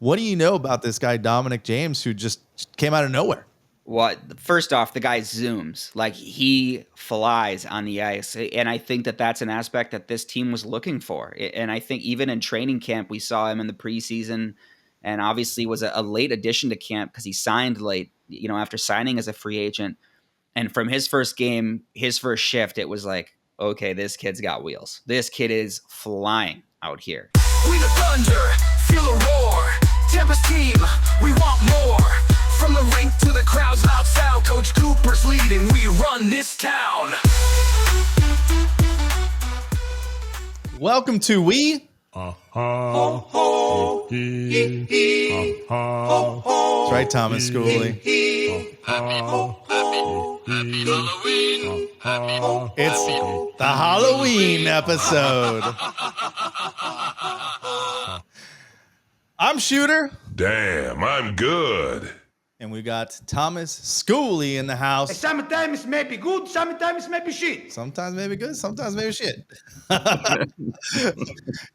What do you know about this guy, Dominic James, who just came out of nowhere? Well, first off, the guy zooms, like he flies on the ice. And I think that that's an aspect that this team was looking for. And I think even in training camp, we saw him in the preseason, and obviously was a late addition to camp because he signed late, after signing as a free agent. And from his first game, his first shift, it was like, okay, this kid's got wheels. This kid is flying out here. We the Thunder, feel a roar. Tampa's team, we want more. From the rink to the crowd's loud sound, Coach Cooper's leading, we run this town. Welcome to We. Ho, ho, That's right, Thomas Schooley. It's the Halloween episode. I'm Shooter. Damn, I'm good. And we got Thomas Schooley in the house. Sometimes maybe good, sometimes maybe shit. Sometimes maybe good, sometimes maybe shit.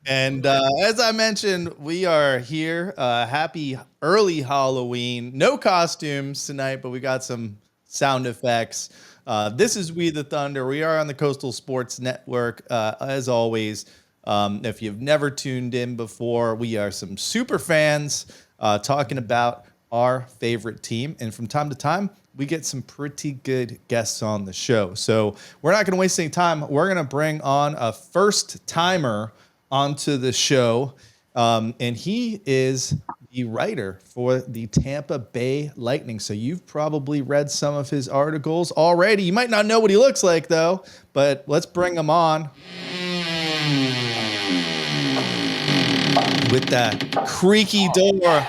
And as I mentioned, we are here. Happy early Halloween. No costumes tonight, but we got some sound effects. This is We the Thunder. We are on the Coastal Sports Network, as always. If you've never tuned in before, we are some super fans talking about our favorite team. And from time to time, we get some pretty good guests on the show. So we're not going to waste any time. We're going to bring on a first timer onto the show. And he is the writer for the Tampa Bay Lightning. So you've probably read some of his articles already. You might not know what he looks like, though, but let's bring him on. With that creaky door,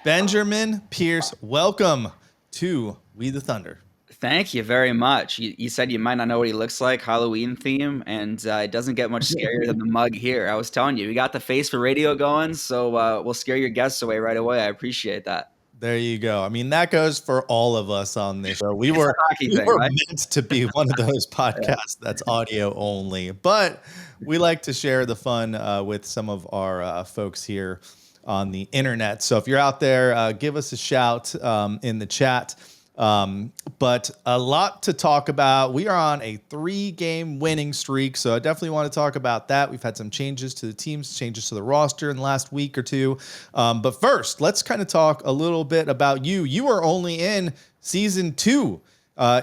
Benjamin Pierce, welcome to We the Thunder. Thank you very much. You said you might not know what he looks like, Halloween theme, and it doesn't get much scarier than the mug here. I was telling you, we got the face for radio going, so we'll scare your guests away right away. I appreciate that. There you go. I mean, that goes for all of us on this show. We It's were, a hockey we thing, were right? meant to be one of those podcasts that's audio only, but we like to share the fun with some of our folks here on the internet. So if you're out there, give us a shout in the chat. But a lot to talk about. We are on a 3-game winning streak, so I definitely want to talk about that. We've had some changes to the teams, changes to the roster in the last week or two. But first, let's kind of talk a little bit about you. You are only in season 2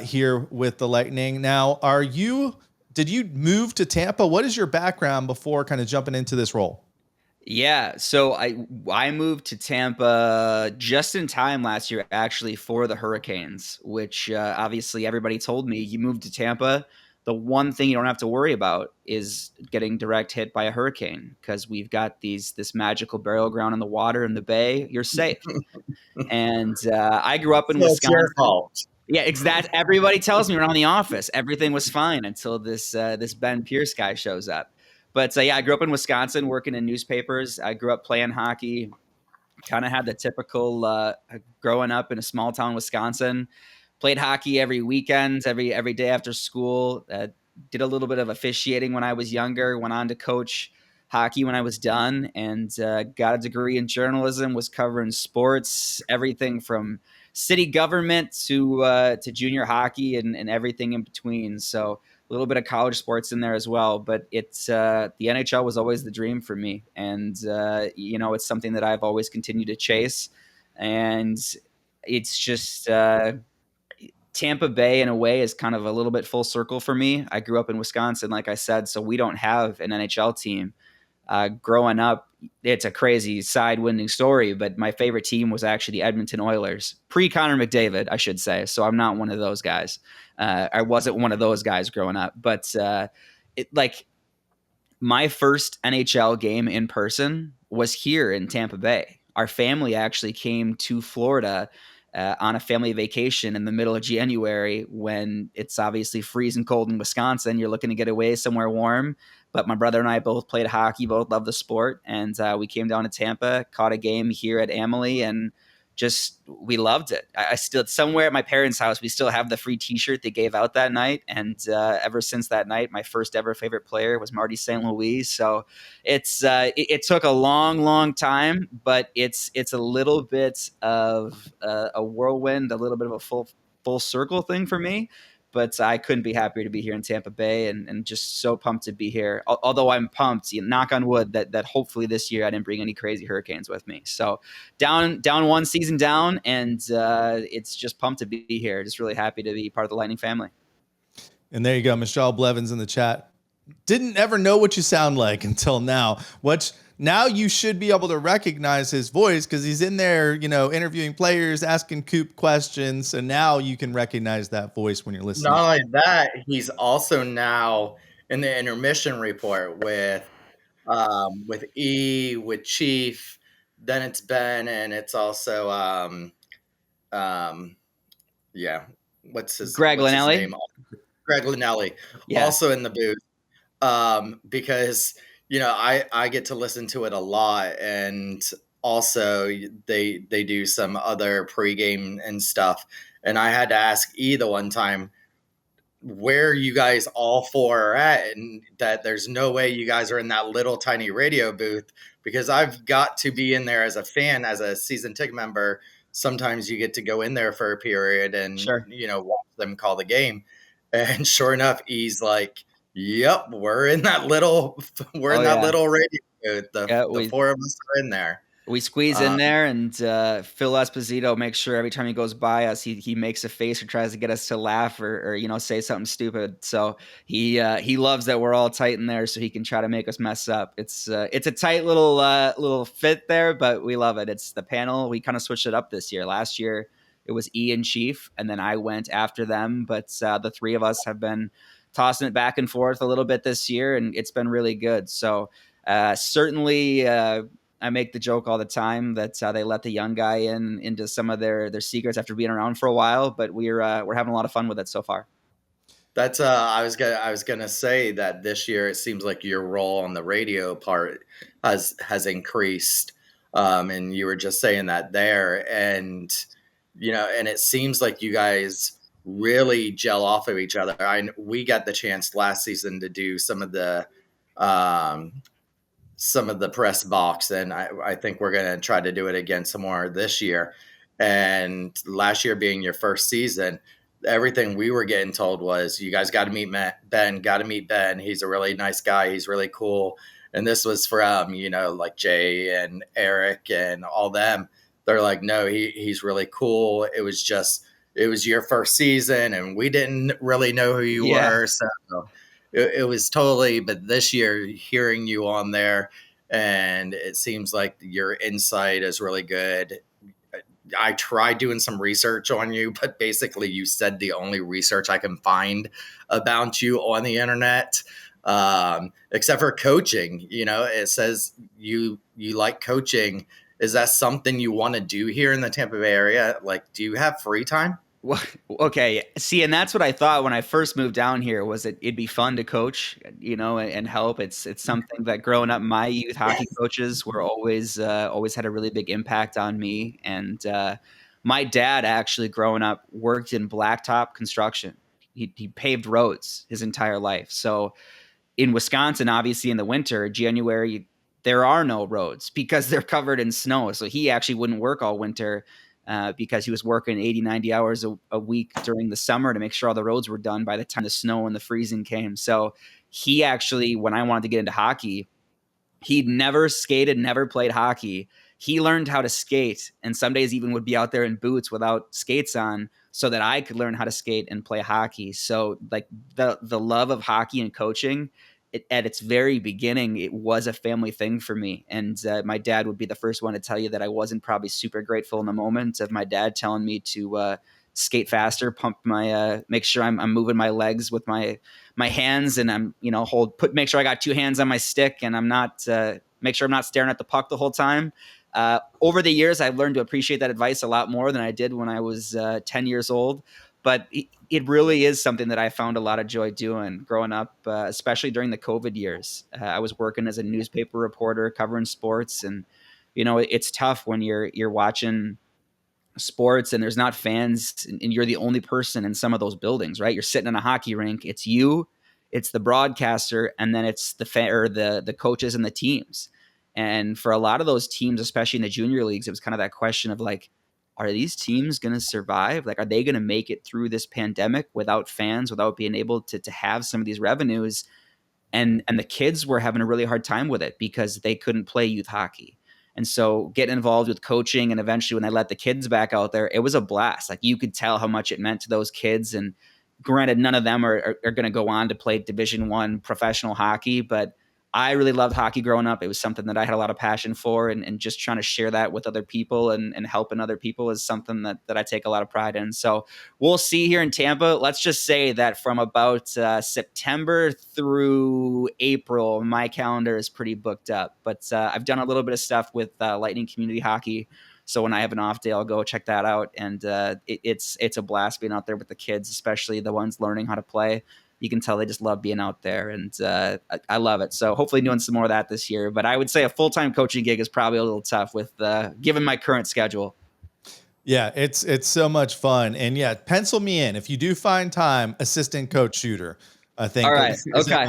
here with the Lightning. Now, did you move to Tampa? What is your background before kind of jumping into this role? Yeah, so I moved to Tampa just in time last year, actually, for the Hurricanes, which obviously everybody told me, you moved to Tampa, the one thing you don't have to worry about is getting direct hit by a hurricane, because we've got this magical burial ground in the water in the bay. You're safe. And I grew up in Wisconsin. It's your fault. Yeah, exactly. Everybody tells me around the office everything was fine until this Ben Pierce guy shows up. But yeah, I grew up in Wisconsin working in newspapers. I grew up playing hockey, kind of had the typical growing up in a small town, Wisconsin. Played hockey every weekend, every day after school. Did a little bit of officiating when I was younger, went on to coach hockey when I was done, and got a degree in journalism, was covering sports, everything from city government to junior hockey and everything in between. So a little bit of college sports in there as well, but it's the NHL was always the dream for me, and it's something that I've always continued to chase, and it's just Tampa Bay in a way is kind of a little bit full circle for me. I grew up in Wisconsin, like I said, so we don't have an NHL team. Growing up, it's a crazy side-winding story, but my favorite team was actually the Edmonton Oilers, pre-Connor McDavid, I should say. So I'm not one of those guys. I wasn't one of those guys growing up. But my first NHL game in person was here in Tampa Bay. Our family actually came to Florida on a family vacation in the middle of January when it's obviously freezing cold in Wisconsin. You're looking to get away somewhere warm. But my brother and I both played hockey, both love the sport. And we came down to Tampa, caught a game here at Amalie, and we loved it. I still, somewhere at my parents' house, we still have the free T-shirt they gave out that night, and ever since that night, my first ever favorite player was Marty St. Louis. So it took a long time, but it's a little bit of a whirlwind, a little bit of a full circle thing for me. But I couldn't be happier to be here in Tampa Bay, and just so pumped to be here. Although I'm pumped, knock on wood, that hopefully this year I didn't bring any crazy hurricanes with me. So down one season down, and it's just pumped to be here. Just really happy to be part of the Lightning family. And there you go, Michelle Blevins in the chat. Didn't ever know what you sound like until now. Now you should be able to recognize his voice because he's in there, interviewing players, asking Coop questions. And now you can recognize that voice when you're listening. Not only that, he's also now in the intermission report with E, with Chief. Then it's Ben, and it's also what's his name? Greg Linnelli, also in the booth. Because I get to listen to it a lot, and also they do some other pregame and stuff. And I had to ask E the one time where you guys all four are at, and that there's no way you guys are in that little tiny radio booth, because I've got to be in there as a fan, as a season ticket member. Sometimes you get to go in there for a period and watch them call the game. And sure enough, E's like, "Yep, we're in that little little radio booth. The four of us are in there." We squeeze in there, and Phil Esposito makes sure every time he goes by us, he makes a face or tries to get us to laugh or say something stupid. So he loves that we're all tight in there, so he can try to make us mess up. It's a tight little fit there, but we love it. It's the panel. We kind of switched it up this year. Last year it was E and Chief, and then I went after them. But the three of us have been tossing it back and forth a little bit this year, and it's been really good. So certainly. I make the joke all the time that they let the young guy into some of their secrets after being around for a while, but we're having a lot of fun with it so far. That's I was gonna say that this year it seems like your role on the radio part has increased, and you were just saying that there, and and it seems like you guys really gel off of each other. We got the chance last season to do some of the press box, and I think we're going to try to do it again some more this year. And last year being your first season, everything we were getting told was, you guys got to meet Ben. He's a really nice guy. He's really cool. And this was from, like Jay and Eric and all them. They're like, no, he's really cool. It was your first season, and we didn't really know who you were. So it was totally, but this year hearing you on there, and it seems like your insight is really good. I tried doing some research on you, but basically you said the only research I can find about you on the internet, except for coaching. It says you like coaching. Is that something you want to do here in the Tampa Bay area? Like, do you have free time? Well, okay. See, and that's what I thought when I first moved down here, was that it'd be fun to coach, and help. It's something that growing up, my youth hockey coaches were always had a really big impact on me. And my dad actually growing up worked in blacktop construction. He paved roads his entire life. So in Wisconsin, obviously in the winter, January, there are no roads because they're covered in snow. So he actually wouldn't work all winter. Because he was working 80, 90 hours a week during the summer to make sure all the roads were done by the time the snow and the freezing came. So he actually, when I wanted to get into hockey, he'd never skated, never played hockey. He learned how to skate, and some days even would be out there in boots without skates on so that I could learn how to skate and play hockey. So like the love of hockey and coaching, at its very beginning, it was a family thing for me. And my dad would be the first one to tell you that I wasn't probably super grateful in the moment of my dad telling me to skate faster, pump my, make sure I'm moving my legs with my hands, and I'm, make sure I got two hands on my stick, and I'm not, make sure I'm not staring at the puck the whole time. Over the years, I've learned to appreciate that advice a lot more than I did when I was 10 years old. But it really is something that I found a lot of joy doing growing up, especially during the COVID years. I was working as a newspaper reporter covering sports, and it's tough when you're watching sports and there's not fans and you're the only person in some of those buildings, right? You're sitting in a hockey rink. It's you, it's the broadcaster, and then it's the coaches and the teams. And for a lot of those teams, especially in the junior leagues, it was kind of that question of like, are these teams going to survive? Like, are they going to make it through this pandemic without fans, without being able to have some of these revenues? And the kids were having a really hard time with it because they couldn't play youth hockey. And so getting involved with coaching, and eventually when they let the kids back out there, it was a blast. Like, you could tell how much it meant to those kids. And granted, none of them are going to go on to play Division I professional hockey, but I really loved hockey growing up. It was something that I had a lot of passion for, and just trying to share that with other people and helping other people is something that I take a lot of pride in. So we'll see here in Tampa. Let's just say that from about September through April, my calendar is pretty booked up. But I've done a little bit of stuff with Lightning Community Hockey. So when I have an off day, I'll go check that out. And it's a blast being out there with the kids, especially the ones learning how to play. You can tell they just love being out there, and I love it. So hopefully doing some more of that this year. But I would say a full-time coaching gig is probably a little tough with given my current schedule. Yeah, it's so much fun. And yeah, pencil me in. If you do find time, assistant coach shooter. I think. All right. Okay.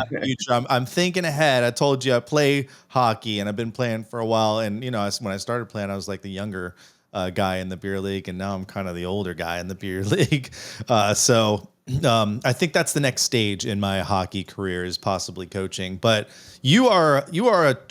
I'm thinking ahead. I told you I play hockey and I've been playing for a while. And, you know, when I started playing, I was like the younger guy in the beer league. And now I'm kind of the older guy in the beer league. I think that's the next stage in my hockey career is possibly coaching. But you are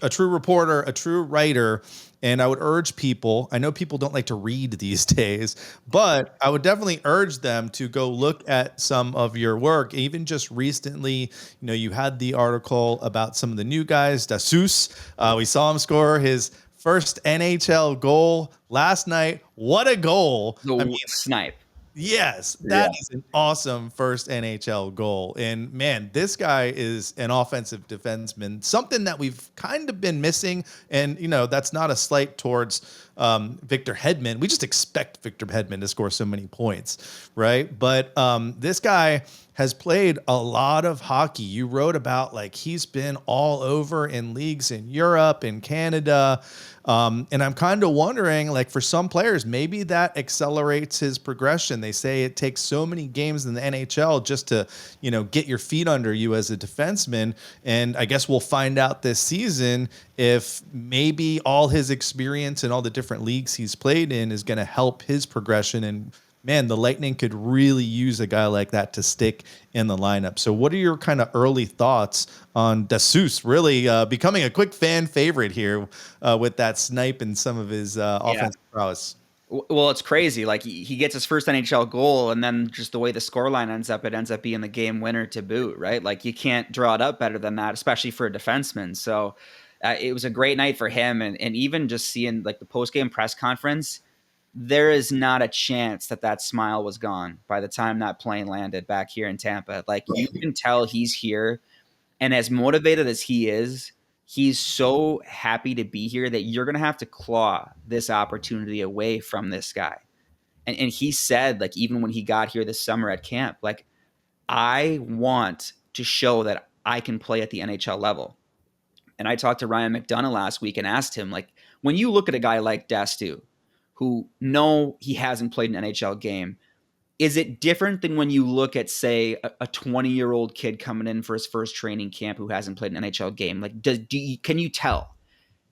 a true reporter, a true writer. And I would urge people, I know people don't like to read these days, but I would definitely urge them to go look at some of your work. Even just recently, you know, you had the article about some of the new guys, Dassus. We saw him score his first NHL goal last night. What a goal. Snipe. Yes, that is an awesome first NHL goal. And man, this guy is an offensive defenseman, something that we've kind of been missing. And, you know, that's not a slight towards Victor Hedman. We just expect Victor Hedman to score so many points, right? But this guy has played a lot of hockey. You wrote about like he's been all over in leagues in Europe and Canada. And I'm kind of wondering, like, for some players, maybe that accelerates his progression. They say it takes so many games in the NHL just to, you know, get your feet under you as a defenseman. And I guess we'll find out this season if maybe all his experience and all the different leagues he's played in is going to help his progression. And man, the Lightning could really use a guy like that to stick in the lineup. So what are your kind of early thoughts on Dassus really becoming a quick fan favorite here with that snipe and some of his offensive prowess? Well, it's crazy. Like he gets his first NHL goal, and then just the way the scoreline ends up, it ends up being the game winner to boot, right? Like you can't draw it up better than that, especially for a defenseman. So it was a great night for him. And even just seeing like the post-game press conference, there is not a chance that smile was gone by the time that plane landed back here in Tampa. Like you can tell he's here, and as motivated as he is, he's so happy to be here that you're going to have to claw this opportunity away from this guy. And he said, like, even when he got here this summer at camp, like, I want to show that I can play at the NHL level. And I talked to Ryan McDonough last week and asked him, like, when you look at a guy like Dastus, who know he hasn't played an NHL game, is it different than when you look at, say, a 20-year-old kid coming in for his first training camp who hasn't played an NHL game? Like, can you tell?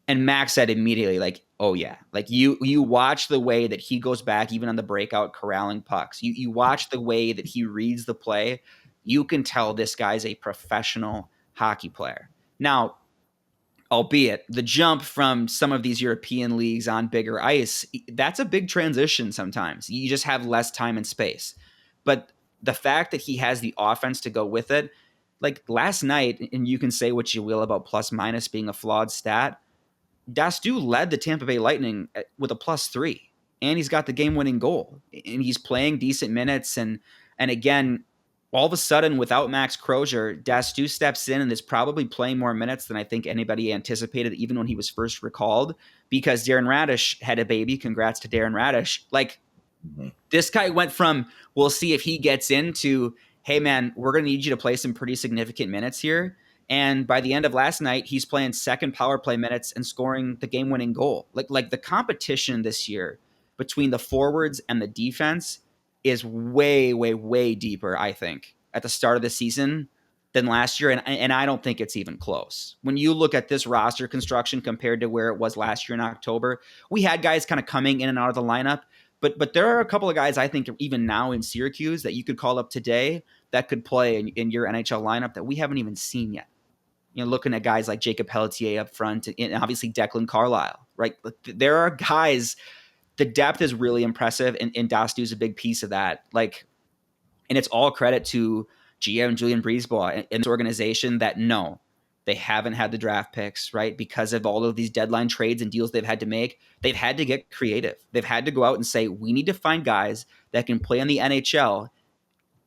And Max said immediately, like, oh yeah. Like you watch the way that he goes back, even on the breakout, corralling pucks. You watch the way that he reads the play. You can tell this guy's a professional hockey player. Now, albeit the jump from some of these European leagues on bigger ice, that's a big transition sometimes. You just have less time and space. But the fact that he has the offense to go with it, like last night, and you can say what you will about plus minus being a flawed stat, Dastus led the Tampa Bay Lightning with a +3, and he's got the game-winning goal, and he's playing decent minutes. And again, all of a sudden, without Max Crozier, Dastus steps in and is probably playing more minutes than I think anybody anticipated, even when he was first recalled, because Darren Radish had a baby. Congrats to Darren Radish. Like, this guy went from, we'll see if he gets into, hey, man, we're going to need you to play some pretty significant minutes here. And by the end of last night, he's playing second power play minutes and scoring the game-winning goal. Like the competition this year between the forwards and the defense is way, way, way deeper, I think, at the start of the season than last year. And I don't think it's even close. When you look at this roster construction compared to where it was last year in October, we had guys kind of coming in and out of the lineup. But there are a couple of guys I think even now in Syracuse that you could call up today that could play in your NHL lineup that we haven't even seen yet. You know, looking at guys like Jacob Pelletier up front and obviously Declan Carlisle, right? There are guys, the depth is really impressive, and Dastu is a big piece of that. Like, and it's all credit to GM Julian Breezeball and this organization that they haven't had the draft picks, right? Because of all of these deadline trades and deals they've had to make, they've had to get creative. They've had to go out and say, we need to find guys that can play in the NHL,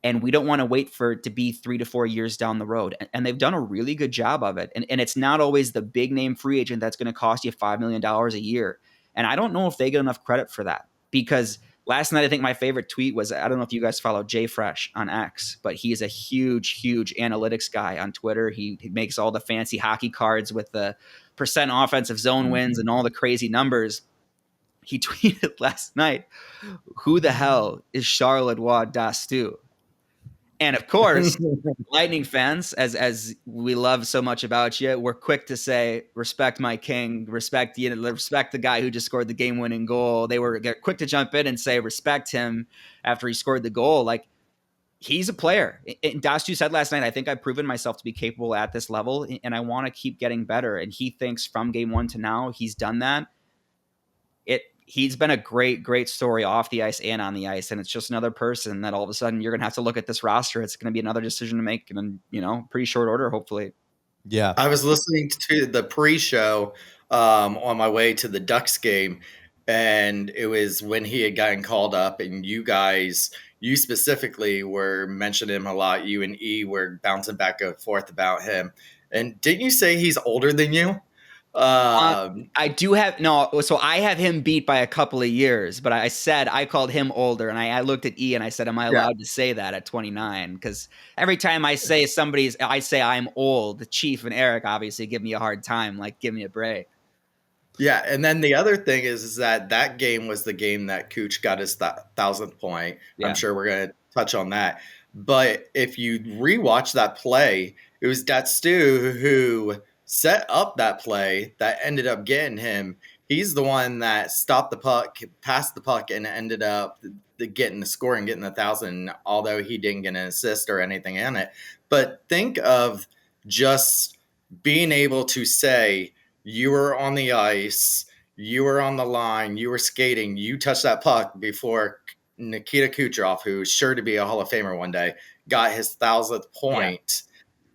and we don't want to wait for it to be 3 to 4 years down the road. And they've done a really good job of it. And it's not always the big name free agent that's going to cost you $5 million a year. And I don't know if they get enough credit for that, because last night, I think my favorite tweet was, I don't know if you guys follow Jay Fresh on X, but he's a huge, huge analytics guy on Twitter. He makes all the fancy hockey cards with the percent offensive zone wins and all the crazy numbers. He tweeted last night, who the hell is Charles-Edouard Dastu? And of course, Lightning fans, as we love so much about you, we're quick to say, respect my king, respect the guy who just scored the game-winning goal. They were quick to jump in and say, respect him after he scored the goal. Like, he's a player. And Dastu said last night, I think I've proven myself to be capable at this level, and I want to keep getting better. And he thinks from game one to now, he's done that. He's been a great, great story off the ice and on the ice. And it's just another person that all of a sudden you're going to have to look at this roster. It's going to be another decision to make in, pretty short order, hopefully. Yeah. I was listening to the pre-show on my way to the Ducks game, and it was when he had gotten called up, and you specifically were mentioning him a lot. You and E were bouncing back and forth about him. And didn't you say he's older than you? I do have so I have him beat by a couple of years, but I said I called him older, and I looked at E and I said, am I allowed to say that at 29? Because every time I say I say I'm old, the Chief and Eric obviously give me a hard time, like, give me a break. Yeah, and then the other thing is that game was the game that Kuch got his 1,000th point. Yeah. I'm sure we're going to touch on that. But if you rewatch that play, it was Dastu who set up that play that ended up getting him. He's the one that stopped the puck, passed the puck, and ended up getting the score and getting the 1,000, although he didn't get an assist or anything in it. But think of just being able to say, you were on the ice, you were on the line, you were skating, you touched that puck before Nikita Kucherov, who's sure to be a Hall of Famer one day, got his 1,000th point. Yeah.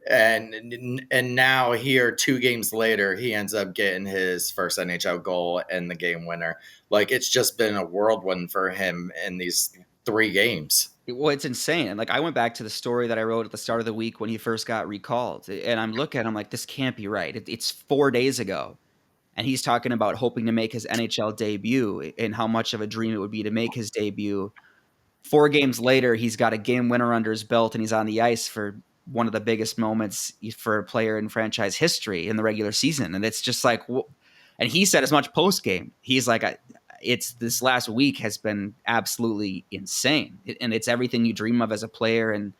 And now here, 2 games later, he ends up getting his first NHL goal and the game winner. Like, it's just been a whirlwind for him in these 3 games. Well, it's insane. Like, I went back to the story that I wrote at the start of the week when he first got recalled, and I'm looking at him like, this can't be right. It's 4 days ago, and he's talking about hoping to make his NHL debut and how much of a dream it would be to make his debut. 4 games later, he's got a game winner under his belt, and he's on the ice for one of the biggest moments for a player in franchise history in the regular season. And it's just like, and he said as much post game. He's like, it's this last week has been absolutely insane. And it's everything you dream of as a player. And,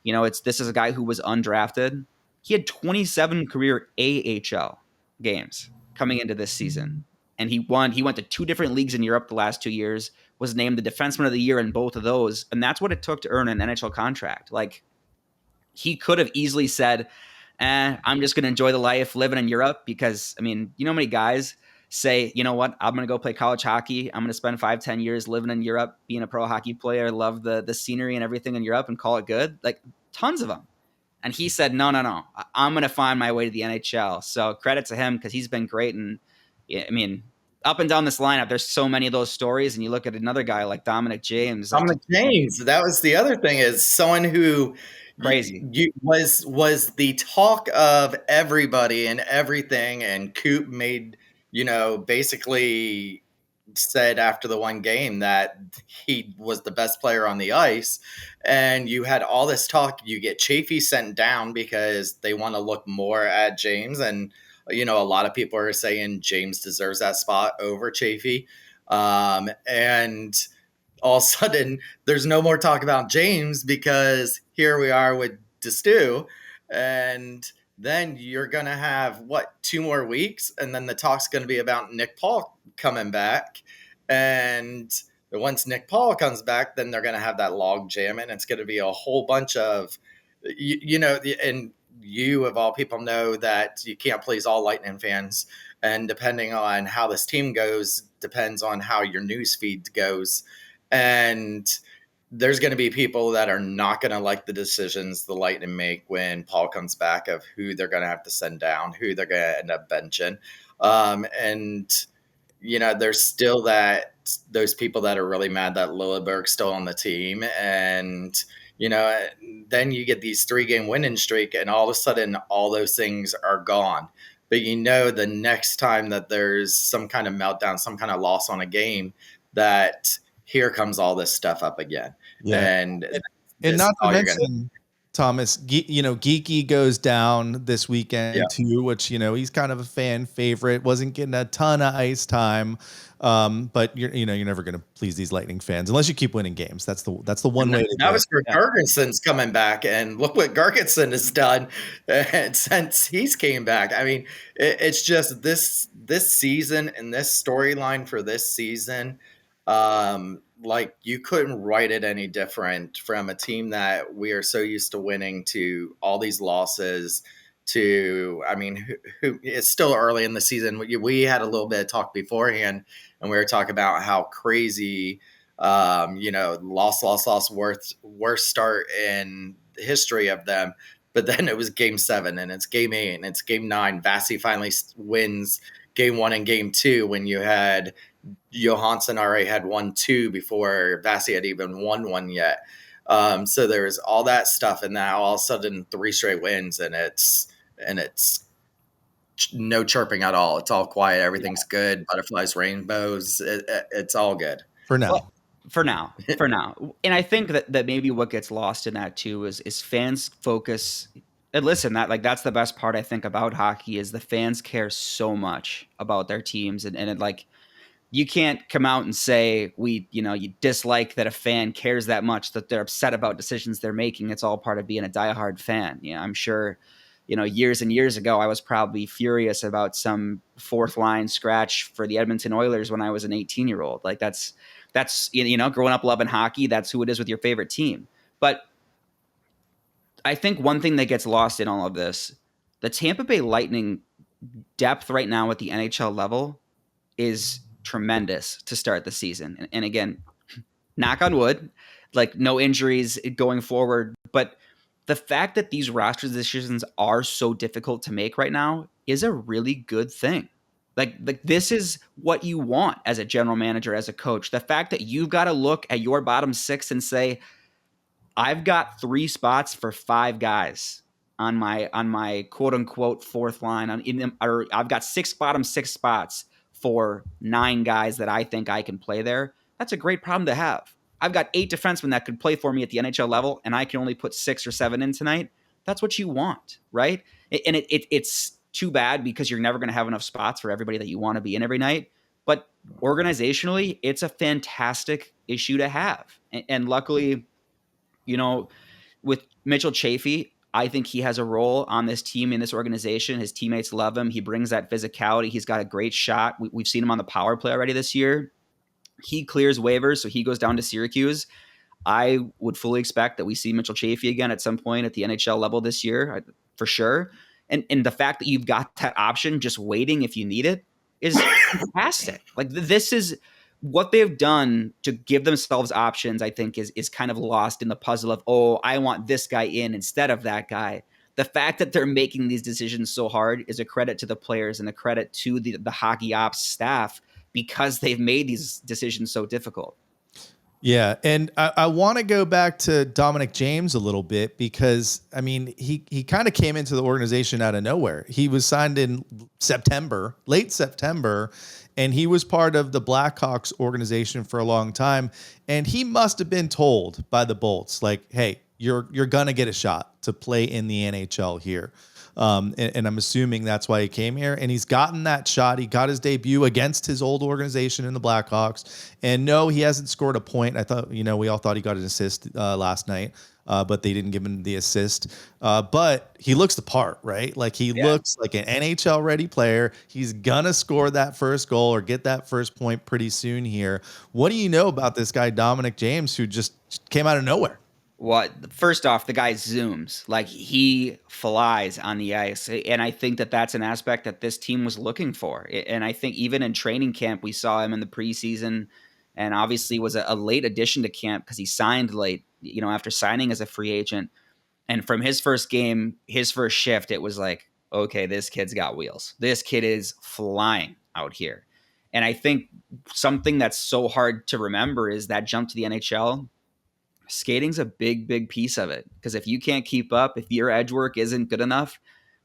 this is a guy who was undrafted. He had 27 career AHL games coming into this season. And he went to 2 different leagues in Europe the last 2 years, was named the defenseman of the year in both of those. And that's what it took to earn an NHL contract. Like, he could have easily said, I'm just going to enjoy the life living in Europe, because, how many guys say, you know what, I'm going to go play college hockey. I'm going to spend 5-10 years living in Europe, being a pro hockey player, love the scenery and everything in Europe and call it good. Like, tons of them. And he said, no, I'm going to find my way to the NHL. So credit to him, because he's been great. And up and down this lineup, there's so many of those stories. And you look at another guy like Dominic James. That was the other thing, is someone who crazy was the talk of everybody and everything. And Coop made, basically said after the one game that he was the best player on the ice. And you had all this talk. You get Chaffee sent down because they want to look more at James. And, a lot of people are saying James deserves that spot over Chaffee. And all of a sudden, there's no more talk about James because here we are with Destu, and then you're going to have, 2 more weeks, and then the talk's going to be about Nick Paul coming back. And once Nick Paul comes back, then they're going to have that log jam, and it's going to be a whole bunch of, and you of all people know that you can't please all Lightning fans. And depending on how this team goes, depends on how your news feed goes. And there's going to be people that are not going to like the decisions the Lightning make when Paul comes back of who they're going to have to send down, who they're going to end up benching. And, there's still those people that are really mad that Lilleberg's still on the team. And, then you get these 3-game winning streak, and all of a sudden all those things are gone. But the next time that there's some kind of meltdown, some kind of loss on a game, that here comes all this stuff up again. Yeah. And not to mention, Thomas, Geeky goes down this weekend too, which, he's kind of a fan favorite, wasn't getting a ton of ice time. But you're never going to please these Lightning fans unless you keep winning games. That's the one way to that was for Gergenson's coming back, and look what Gergenson has done since he's came back. I mean, it's just this season and this storyline for this season. Like, you couldn't write it any different from a team that we are so used to winning to all these losses to, it's still early in the season. We had a little bit of talk beforehand, and we were talking about how crazy, loss, worst start in the history of them. But then it was game 7, and it's game 8, and it's game 9. Vasi finally wins game 1 and game 2 when you had Johansson already had won 2 before Vasi had even won 1 yet. So there was all that stuff, and now all of a sudden 3 straight wins, and it's no chirping at all. It's all quiet. Everything's good. Butterflies, rainbows. It's all good for now. Well, for now. And I think that maybe what gets lost in that too is fans focus. And listen, that's the best part I think about hockey is the fans care so much about their teams, and it, like, you can't come out and say you dislike that a fan cares that much, that they're upset about decisions they're making. It's all part of being a diehard fan. I'm sure, years and years ago, I was probably furious about some 4th line scratch for the Edmonton Oilers when I was an 18-year-old. Like that's growing up loving hockey, that's who it is with your favorite team. But I think one thing that gets lost in all of this, the Tampa Bay Lightning depth right now at the NHL level is tremendous to start the season. And again, knock on wood, like no injuries going forward. But the fact that these roster decisions are so difficult to make right now is a really good thing. Like this is what you want as a general manager, as a coach. The fact that you've got to look at your bottom 6 and say, I've got 3 spots for 5 guys on my quote unquote 4th line, or I've got bottom 6 spots for 9 guys that I think I can play there. That's a great problem to have. I've got 8 defensemen that could play for me at the NHL level, and I can only put 6 or 7 in tonight. That's what you want, right? And it's too bad because you're never going to have enough spots for everybody that you want to be in every night. But organizationally, it's a fantastic issue to have. And luckily, with Mitchell Chaffee, I think he has a role on this team, in this organization. His teammates love him. He brings that physicality. He's got a great shot. We've seen him on the power play already this year. He clears waivers, so he goes down to Syracuse. I would fully expect that we see Mitchell Chaffee again at some point at the NHL level this year, for sure. And the fact that you've got that option just waiting if you need it is fantastic. Like, this is what they've done to give themselves options, I think, is kind of lost in the puzzle of, I want this guy in instead of that guy. The fact that they're making these decisions so hard is a credit to the players and a credit to the hockey ops staff, because they've made these decisions so difficult. Yeah, and I want to go back to Dominic James a little bit because, he kind of came into the organization out of nowhere. He was signed in late September, and he was part of the Blackhawks organization for a long time. And he must have been told by the Bolts, like, hey, you're going to get a shot to play in the NHL here. And I'm assuming that's why he came here. And he's gotten that shot. He got his debut against his old organization in the Blackhawks. And no, he hasn't scored a point. I thought, we all thought he got an assist last night. But they didn't give him the assist. But he looks the part, right? Like he looks like an NHL ready player. He's gonna score that first goal or get that first point pretty soon here. What do you know about this guy, Dominic James, who just came out of nowhere? What first off, the guy zooms, like he flies on the ice, and I think that that's an aspect that this team was looking for. And I think even in training camp, we saw him in the preseason, and obviously was a late addition to camp because he signed late. After signing as a free agent, and from his first game, his first shift, it was like, okay, this kid's got wheels. This kid is flying out here. And I think something that's so hard to remember is that jump to the NHL. Skating's a big, big piece of it. Because if you can't keep up, if your edge work isn't good enough,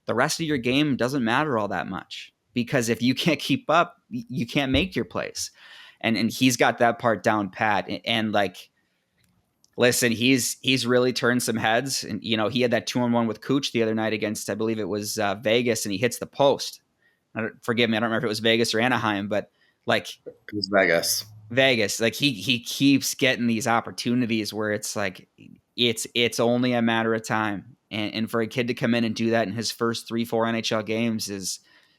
the rest of your game doesn't matter all that much. Because if you can't keep up, you can't make your plays. And he's got that part down pat. And like, listen, he's really turned some heads. And, he had that 2-on-1 with Kuch the other night against, I believe it was Vegas, and he hits the post. Forgive me, I don't remember if it was Vegas or Anaheim, but like It was Vegas. Like he keeps getting these opportunities where it's like it's only a matter of time. And for a kid to come in and do that in his first 3-4 NHL games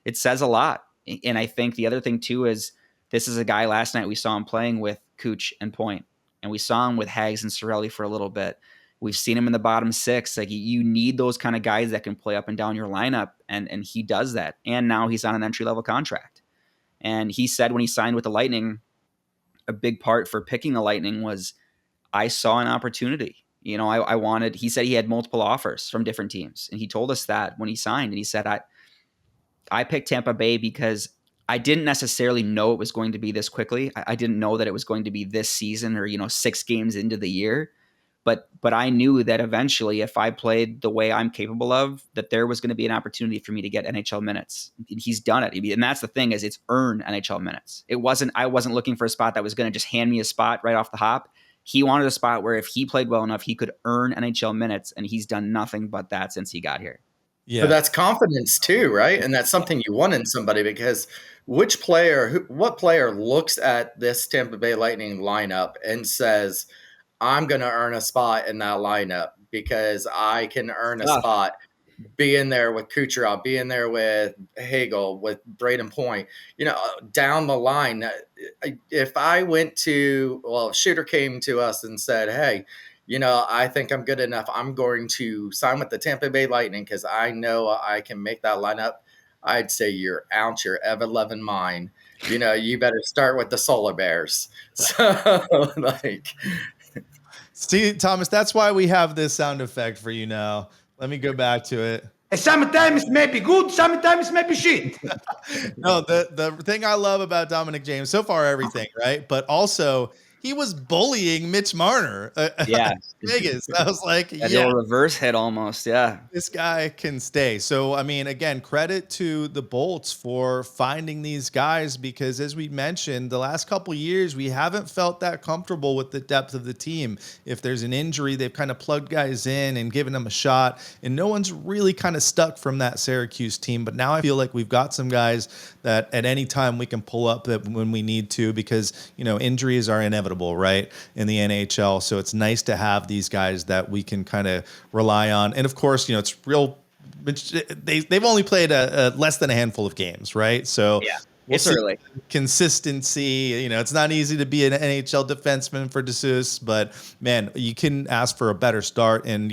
it says a lot. And I think the other thing too is this is a guy last night we saw him playing with Kuch and Point, and we saw him with Hags and Cirelli for a little bit. We've seen him in the bottom six. Like you need those kind of guys that can play up and down your lineup, and he does that. And now he's on an entry-level contract. And he said when he signed with the Lightning, a big part for picking the Lightning was I saw an opportunity. He said he had multiple offers from different teams. And he told us that when he signed. And he said, I picked Tampa Bay because I didn't necessarily know it was going to be this quickly. I didn't know that it was going to be this season or, 6 games into the year. But I knew that eventually if I played the way I'm capable of, that there was going to be an opportunity for me to get NHL minutes. And he's done it. And that's the thing is it's earned NHL minutes. I wasn't looking for a spot that was going to just hand me a spot right off the hop. He wanted a spot where if he played well enough, he could earn NHL minutes. And he's done nothing but that since he got here. Yeah. But that's confidence too, right? And that's something you want in somebody, because what player looks at this Tampa Bay Lightning lineup and says, I'm going to earn a spot in that lineup because I can earn a spot being there with Kucherov, being there with Hagel, with Braden Point, down the line. If I Shooter came to us and said, hey, I think I'm good enough. I'm going to sign with the Tampa Bay Lightning because I know I can make that lineup. I'd say you're out your ever-loving mind. You better start with the Solar Bears. So, See, Thomas, that's why we have this sound effect for you now. Let me go back to it. Sometimes maybe good, sometimes maybe shit. No, the thing I love about Dominic James, so far everything, right? But also he was bullying Mitch Marner. Yeah. Vegas. I was like, A little reverse hit almost, yeah. This guy can stay. So, I mean, again, credit to the Bolts for finding these guys because, as we mentioned, the last couple of years, we haven't felt that comfortable with the depth of the team. If there's an injury, they've kind of plugged guys in and given them a shot, and no one's really kind of stuck from that Syracuse team. But now I feel like we've got some guys that at any time we can pull up that when we need to because, injuries are inevitable, right, in the NHL. So it's nice to have these guys that we can kind of rely on. And of course, it's real. They've only played a less than a handful of games, right? So yeah, it's early. Consistency. It's not easy to be an NHL defenseman for DeSuze, but man, you can ask for a better start. And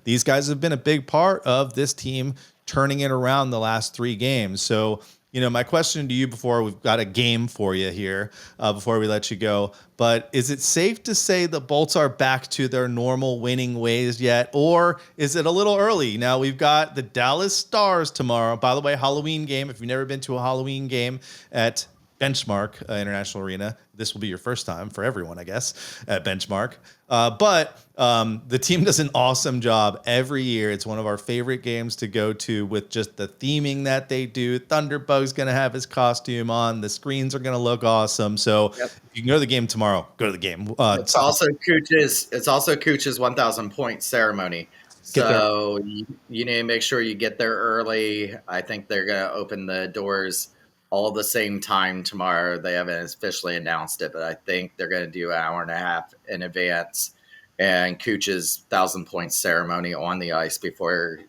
these guys have been a big part of this team turning it around the last 3 games. So. My question to you before we've got a game for you here before we let you go, but is it safe to say the Bolts are back to their normal winning ways yet, or is it a little early? Now we've got the Dallas Stars tomorrow. By the way, Halloween game. If you've never been to a Halloween game at Benchmark International Arena, this will be your first time for everyone, I guess, at Benchmark. But the team does an awesome job every year. It's one of our favorite games to go to with just the theming that they do. Thunderbug's going to have his costume on. The screens are going to look awesome. So if you can go to the game tomorrow, go to the game. It's also Kuch's 1,000 point ceremony Get there. So you need to make sure you get there early. I think they're going to open the doors all the same time tomorrow. They haven't officially announced it, but I think they're going to do an hour and a half in advance. And Kuch's 1,000-point ceremony on the ice before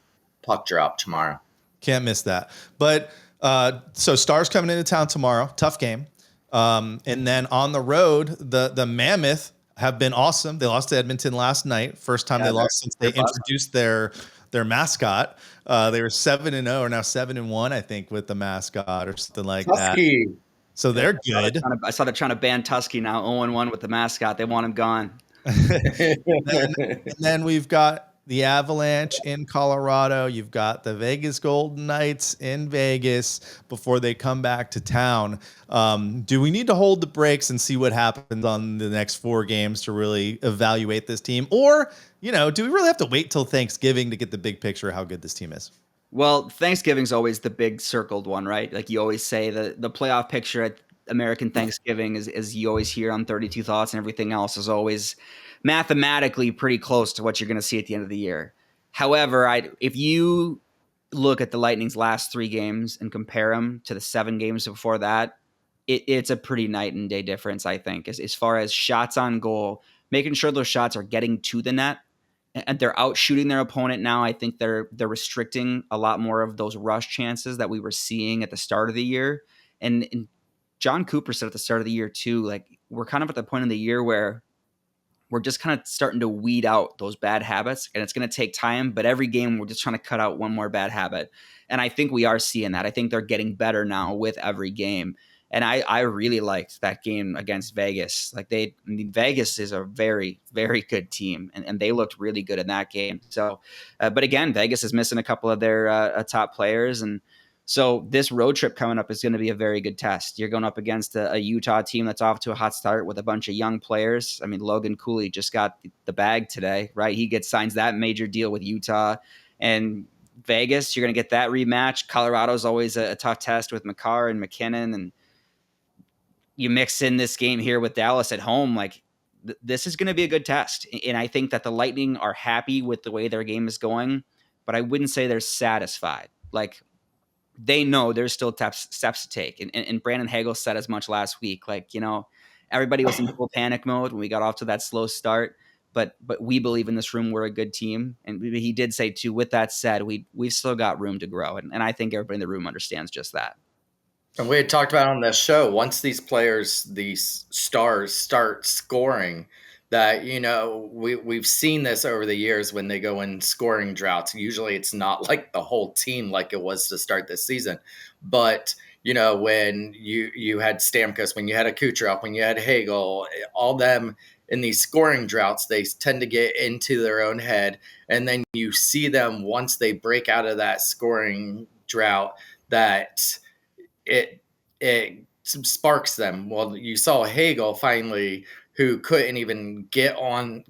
puck drop tomorrow. Can't miss that. But so Stars coming into town tomorrow. Tough game. And then on the road, the Mammoth have been awesome. They lost to Edmonton last night. First time they lost since they introduced their mascot. They were 7-0 or now 7-1, I think, with the mascot or something like that. So they're good. I saw they're trying to ban Tusky now. 0-1 with the mascot. They want him gone. and then we've got the Avalanche in Colorado. You've got the Vegas Golden Knights in Vegas before they come back to town. Do we need to hold the brakes and see what happens on the next 4 games to really evaluate this team? Or, do we really have to wait till Thanksgiving to get the big picture of how good this team is? Well, Thanksgiving's always the big circled one, right? Like you always say the playoff picture at American Thanksgiving is you always hear on 32 Thoughts and everything else is always mathematically pretty close to what you're going to see at the end of the year. However, if you look at the Lightning's last 3 games and compare them to the 7 games before that, it's a pretty night and day difference, I think, as far as shots on goal, making sure those shots are getting to the net and they're out shooting their opponent now. I think they're restricting a lot more of those rush chances that we were seeing at the start of the year. And John Cooper said at the start of the year too, like we're kind of at the point in the year where we're just kind of starting to weed out those bad habits, and it's going to take time, but every game we're just trying to cut out one more bad habit. And I think we are seeing that. I think they're getting better now with every game. And I really liked that game against Vegas. Vegas is a very, very good team, and they looked really good in that game. So, but again, Vegas is missing a couple of their top players, and so this road trip coming up is going to be a very good test. You're going up against a Utah team that's off to a hot start with a bunch of young players. I mean, Logan Cooley just got the bag today, right? He signs that major deal with Utah. And Vegas, you're going to get that rematch. Colorado's always a tough test with McCarr and McKinnon. And you mix in this game here with Dallas at home, this is going to be a good test. And I think that the Lightning are happy with the way their game is going, but I wouldn't say they're satisfied. They know there's still steps to take. And Brandon Hagel said as much last week. Everybody was in full panic mode when we got off to that slow start. But we believe in this room we're a good team. And he did say, too, with that said, we've still got room to grow. And I think everybody in the room understands just that. And we had talked about on this show, once these players, these stars start scoring, that, we've seen this over the years when they go in scoring droughts. Usually it's not like the whole team like it was to start this season. But, when you had Stamkos, when you had a Kucherov, when you had Hagel, all them in these scoring droughts, they tend to get into their own head. And then you see them once they break out of that scoring drought, that it sparks them. Well, you saw Hagel finally, who couldn't even get one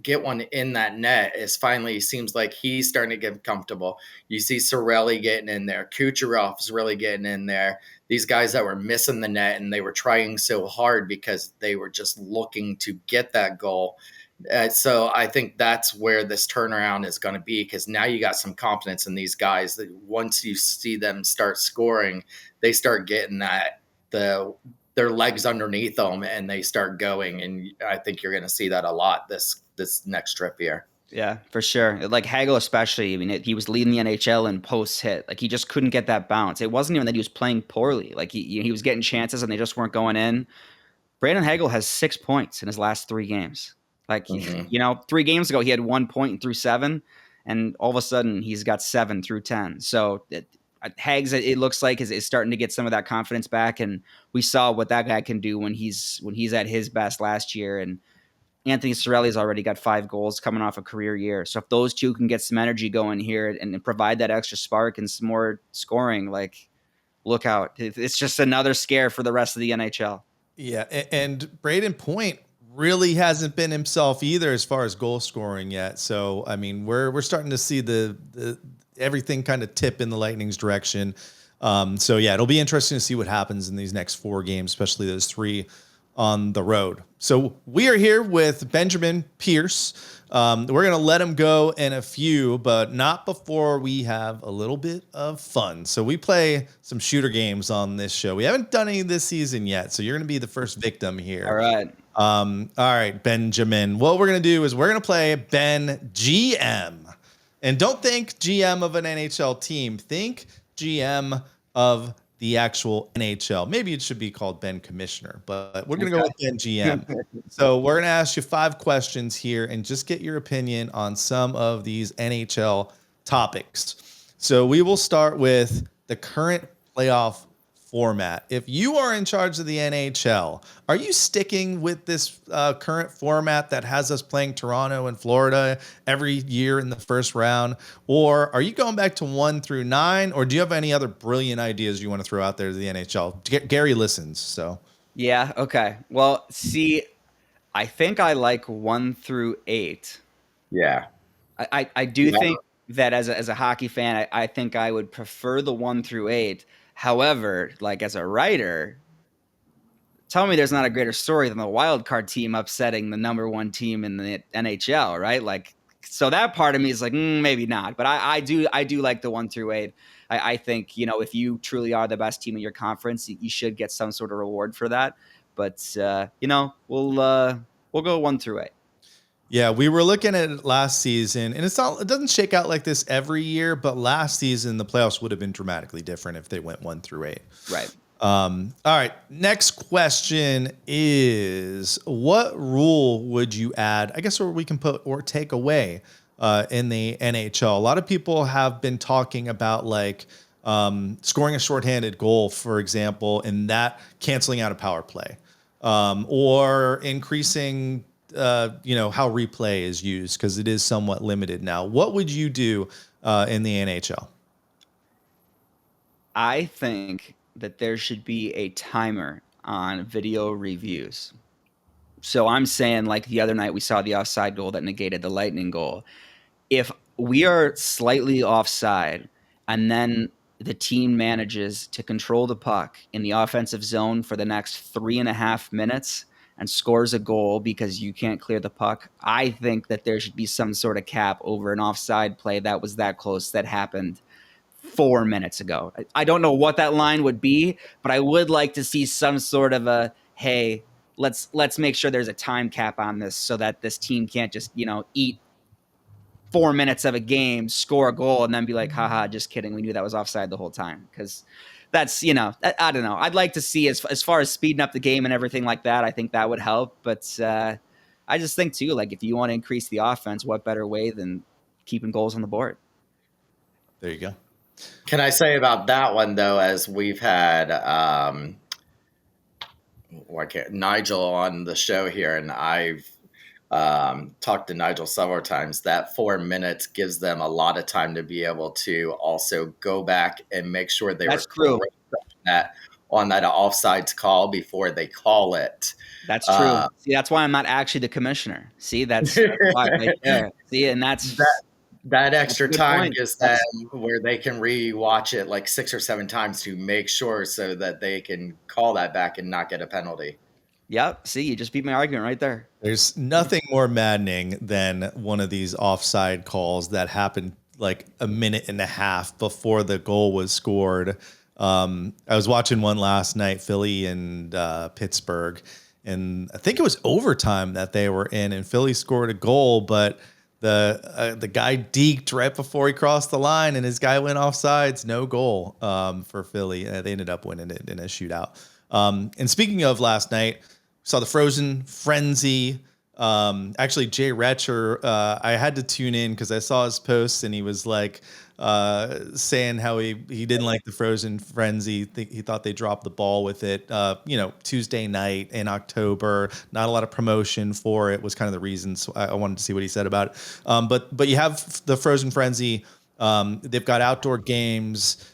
in that net, is finally seems like he's starting to get comfortable. You see Cirelli getting in there. Kucherov's really getting in there. These guys that were missing the net and they were trying so hard because they were just looking to get that goal. So I think that's where this turnaround is going to be, because now you got some confidence in these guys that once you see them start scoring, they start getting their legs underneath them and they start going. And I think you're going to see that a lot this next trip here. Yeah, for sure. Hagel especially, I mean, he was leading the NHL in post hit. He just couldn't get that bounce. It wasn't even that he was playing poorly. He was getting chances and they just weren't going in. Brandon Hagel has 6 points in his last 3 games. 3 games ago, he had 1 point through 7, and all of a sudden he's got 7 through 10. So Hags, it looks like, is starting to get some of that confidence back, and we saw what that guy can do when he's at his best last year. And Anthony Cirelli's already got 5 goals coming off a career year. So if those two can get some energy going here and provide that extra spark and some more scoring, look out. It's just another scare for the rest of the NHL. Yeah, and Braden Point really hasn't been himself either as far as goal scoring yet. So, I mean, we're starting to see the everything kind of tip in the Lightning's direction. So, yeah, it'll be interesting to see what happens in these next 4 games, especially those 3 on the road. So we are here with Benjamin Pierce. We're going to let him go in a few, but not before we have a little bit of fun. So we play some shooter games on this show. We haven't done any this season yet, so you're going to be the first victim here. All right. All right, Benjamin. What we're going to do is we're going to play Ben GM. And don't think GM of an NHL team. Think GM of the actual NHL. Maybe it should be called Ben Commissioner, but we're going to go with Ben GM. So we're going to ask you 5 questions here and just get your opinion on some of these NHL topics. So we will start with the current playoff format. If you are in charge of the NHL, are you sticking with this current format that has us playing Toronto and Florida every year in the first round? Or are you going back to 1 through 9? Or do you have any other brilliant ideas you want to throw out there to the NHL? Gary listens, so. Yeah. Okay. Well, see, I think I like 1 through 8. Yeah. I do think that as a hockey fan, I think I would prefer the 1 through 8. However, like as a writer, tell me there's not a greater story than the wild card team upsetting the number 1 team in the NHL, right? Like, so that part of me is like, maybe not. But I do like the 1 through 8. I think, you know, if you truly are the best team in your conference, you should get some sort of reward for that. But you know, we'll go 1 through 8. Yeah, we were looking at it last season, and it doesn't shake out like this every year, but last season the playoffs would have been dramatically different if they went 1 through 8. Right. All right. Next question is, what rule would you add? I guess, or we can put or take away in the NHL. A lot of people have been talking about like scoring a shorthanded goal, for example, and that canceling out a power play, or increasing how replay is used because it is somewhat limited now. What would you do in the NHL? I think that there should be a timer on video reviews. So I'm saying, like the other night we saw the offside goal that negated the Lightning goal. If we are slightly offside and then the team manages to control the puck in the offensive zone for the next 3.5 minutes and scores a goal because you can't clear the puck, I think that there should be some sort of cap over an offside play that was that close that happened 4 minutes ago. I don't know what that line would be, but I would like to see some sort of a, hey, let's make sure there's a time cap on this so that this team can't just, eat 4 minutes of a game, score a goal, and then be like, haha, just kidding. We knew that was offside the whole time. Because that's, I don't know. I'd like to see as far as speeding up the game and everything like that, I think that would help. But I just think too, like if you want to increase the offense, what better way than keeping goals on the board? There you go. Can I say about that one though, as we've had Nigel on the show here, and I've talked to Nigel several times, that 4 minutes gives them a lot of time to be able to also go back and make sure they That's were true. on that offsides call before they call it. That's true. See, that's why I'm not actually the commissioner. See, that's why right there. See, and that's that extra time point. gives them where they can re-watch it like 6 or 7 times to make sure so that they can call that back and not get a penalty. Yep. See, you just beat my argument right there. There's nothing more maddening than one of these offside calls that happened like a minute and a half before the goal was scored. I was watching one last night, Philly and Pittsburgh, and I think it was overtime that they were in, and Philly scored a goal, but the guy deked right before he crossed the line, and his guy went offsides. No goal for Philly. They ended up winning it in a shootout. And speaking of last night, saw the Frozen Frenzy. Actually, Jay Retcher, I had to tune in because I saw his posts, and he was like saying how he didn't like the Frozen Frenzy. He thought they dropped the ball with it. Tuesday night in October, not a lot of promotion for it was kind of the reason. So I wanted to see what he said about it. But you have the Frozen Frenzy. They've got outdoor games.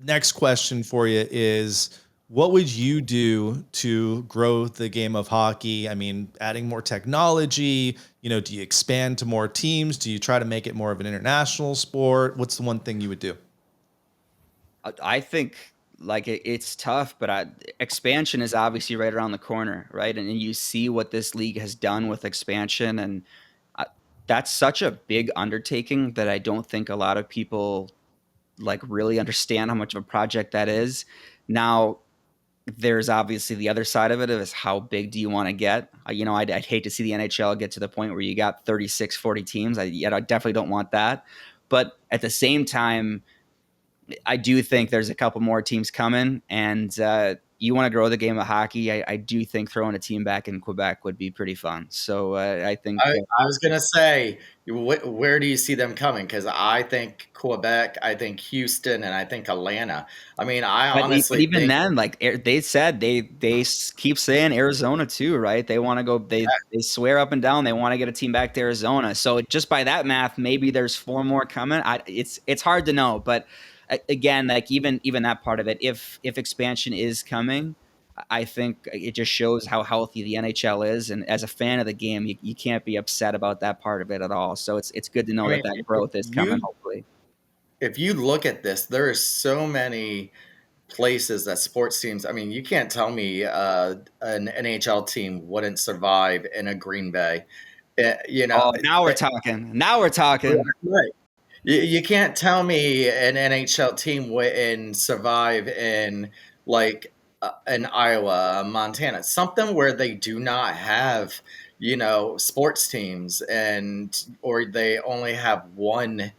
Next question for you is, what would you do to grow the game of hockey? I mean, adding more technology, do you expand to more teams? Do you try to make it more of an international sport? What's the one thing you would do? I think like it's tough, but expansion is obviously right around the corner, right? And you see what this league has done with expansion, and I, that's such a big undertaking that I don't think a lot of people like really understand how much of a project that is. Now, there's obviously the other side of it is how big do you want to get? I'd hate to see the NHL get to the point where you got 36, 40 teams. I definitely don't want that. But at the same time, I do think there's a couple more teams coming, and you want to grow the game of hockey. I do think throwing a team back in Quebec would be pretty fun. So I think I was gonna say, where do you see them coming? Because I think Quebec, I think Houston, and I think Atlanta. I mean, I But honestly even think then, like they said, they keep saying Arizona too, right? They want to go. They swear up and down they want to get a team back to Arizona. So just by that math, maybe there's 4 more coming. It's hard to know, but again, like even that part of it, if expansion is coming, I think it just shows how healthy the NHL is. And as a fan of the game, you can't be upset about that part of it at all. So it's good to know I mean, that growth is coming. Hopefully, if you look at this, there are so many places that sports teams. I mean, you can't tell me an NHL team wouldn't survive in a Green Bay. You know, oh, now we're talking. Now we're talking. right. You can't tell me an NHL team wouldn't survive in like in Iowa, Montana, something where they do not have, sports teams and or they only have one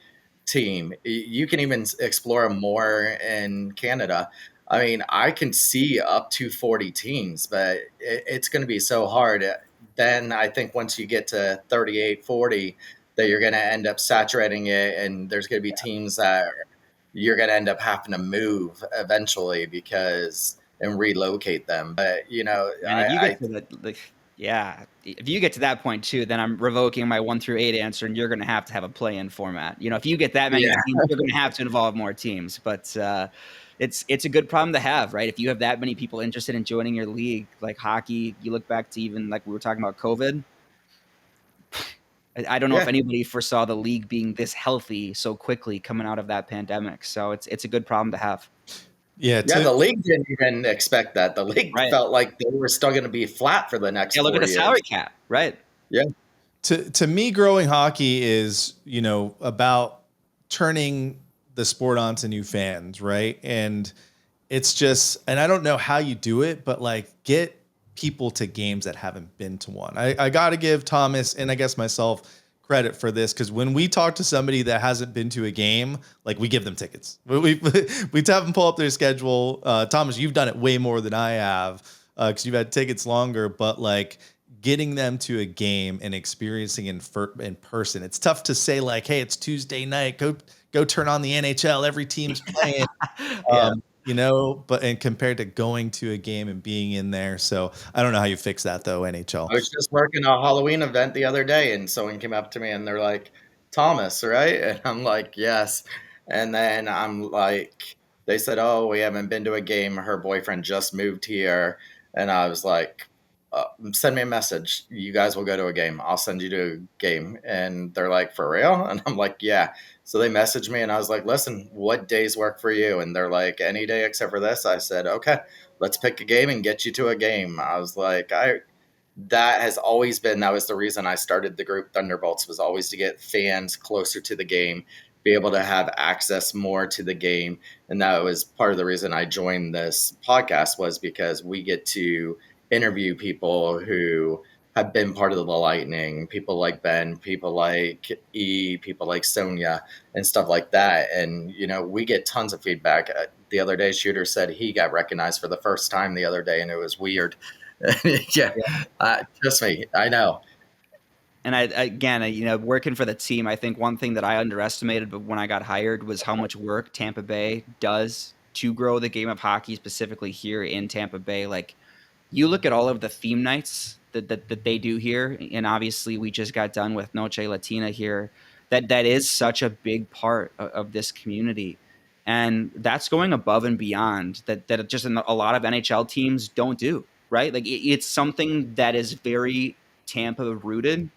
team. You can even explore more in Canada. I mean, I can see up to 40 teams, but it's going to be so hard. Then I think once you get to 38, 40, that you're going to end up saturating it, and there's going to be teams that you're going to end up having to move eventually because and relocate them. But And if you get to yeah, if you get to that point too, then I'm revoking my 1 through 8 answer, and you're going to have a play-in format. If you get that many yeah, teams, you're going to have to involve more teams. But it's a good problem to have, right? If you have that many people interested in joining your league, like hockey, you look back to even like we were talking about COVID. I don't know if yeah. anybody foresaw the league being this healthy so quickly coming out of that pandemic. So it's a good problem to have. Yeah, Yeah, the league didn't even expect that. The league Right. felt like they were still going to be flat for the next Yeah, look at 4 the years. salary cap, right? Yeah. to me, growing hockey is, about turning the sport on to new fans, right? And it's just, and I don't know how you do it, but like get people to games that haven't been to one. I got to give Thomas and I guess myself credit for this, because when we talk to somebody that hasn't been to a game, like we give them tickets. We have them pull up their schedule. Thomas, you've done it way more than I have because you've had tickets longer, but like getting them to a game and experiencing in person. It's tough to say like, hey, it's Tuesday night, go turn on the NHL, every team's playing. Yeah. But and compared to going to a game and being in there. So I don't know how you fix that though, NHL. I was just working a Halloween event the other day, and someone came up to me and they're like, Thomas, right? And I'm like, yes. And then I'm like, they said, oh, we haven't been to a game. Her boyfriend just moved here. And I was like, send me a message. You guys will go to a game. I'll send you to a game. And they're like, for real? And I'm like, yeah. So they messaged me and I was like, listen, what days work for you? And they're like, any day except for this. I said, okay, let's pick a game and get you to a game. I was like, that was the reason I started the group Thunderbolts, was always to get fans closer to the game, be able to have access more to the game. And that was part of the reason I joined this podcast, was because we get to interview people who have been part of the Lightning, people like Ben, people like E, people like Sonia and stuff like that. And, we get tons of feedback. The other day, Shooter said he got recognized for the first time the other day, and it was weird. Yeah, trust me, I know. And again, working for the team, I think one thing that I underestimated, but when I got hired, was how much work Tampa Bay does to grow the game of hockey, specifically here in Tampa Bay. Like, you look at all of the theme nights that they do here, and obviously we just got done with Noche Latina here. That is such a big part of this community, and that's going above and beyond that just a lot of NHL teams don't do. Right, like it's something that is very Tampa rooted,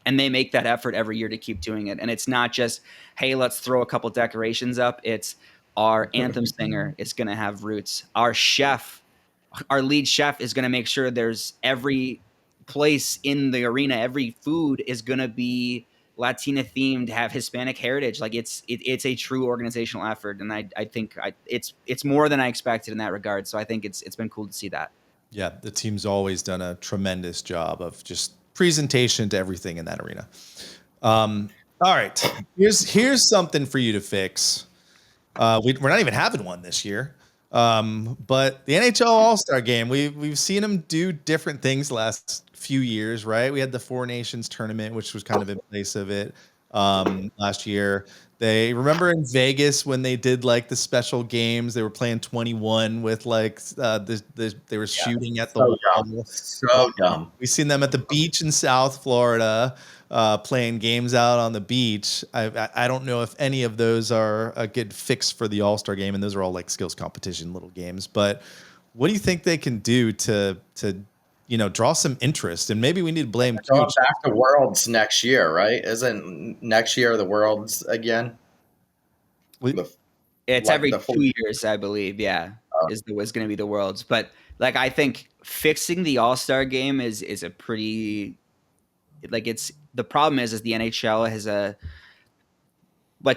and they make that effort every year to keep doing it. And it's not just, hey, let's throw a couple decorations up. It's Our anthem singer is going to have roots. Our lead chef is going to make sure there's every place in the arena, every food is going to be Latina themed, have Hispanic heritage. Like it's a true organizational effort, and I think it's more than I expected in that regard. So I think it's been cool to see that. Yeah, the team's always done a tremendous job of just presentation to everything in that arena. All right, here's something for you to fix. We're not even having one this year. But the NHL All-Star Game, we've seen them do different things the last few years, right? We had the Four Nations tournament, which was kind of in place of it last year. They remember in Vegas when they did like the special games, they were playing 21 with like they were shooting at the wall. So dumb. We've seen them at the beach in South Florida. Playing games out on the beach. I don't know if any of those are a good fix for the All-Star Game, and those are all like skills competition little games. But what do you think they can do to draw some interest? And maybe we need to blame Going Kuch. back to Worlds next year, right? Isn't next year the Worlds again? It's every 2 years, I believe. Yeah, is going to be the Worlds. But like, I think fixing the All-Star Game is a pretty the problem is the NHL has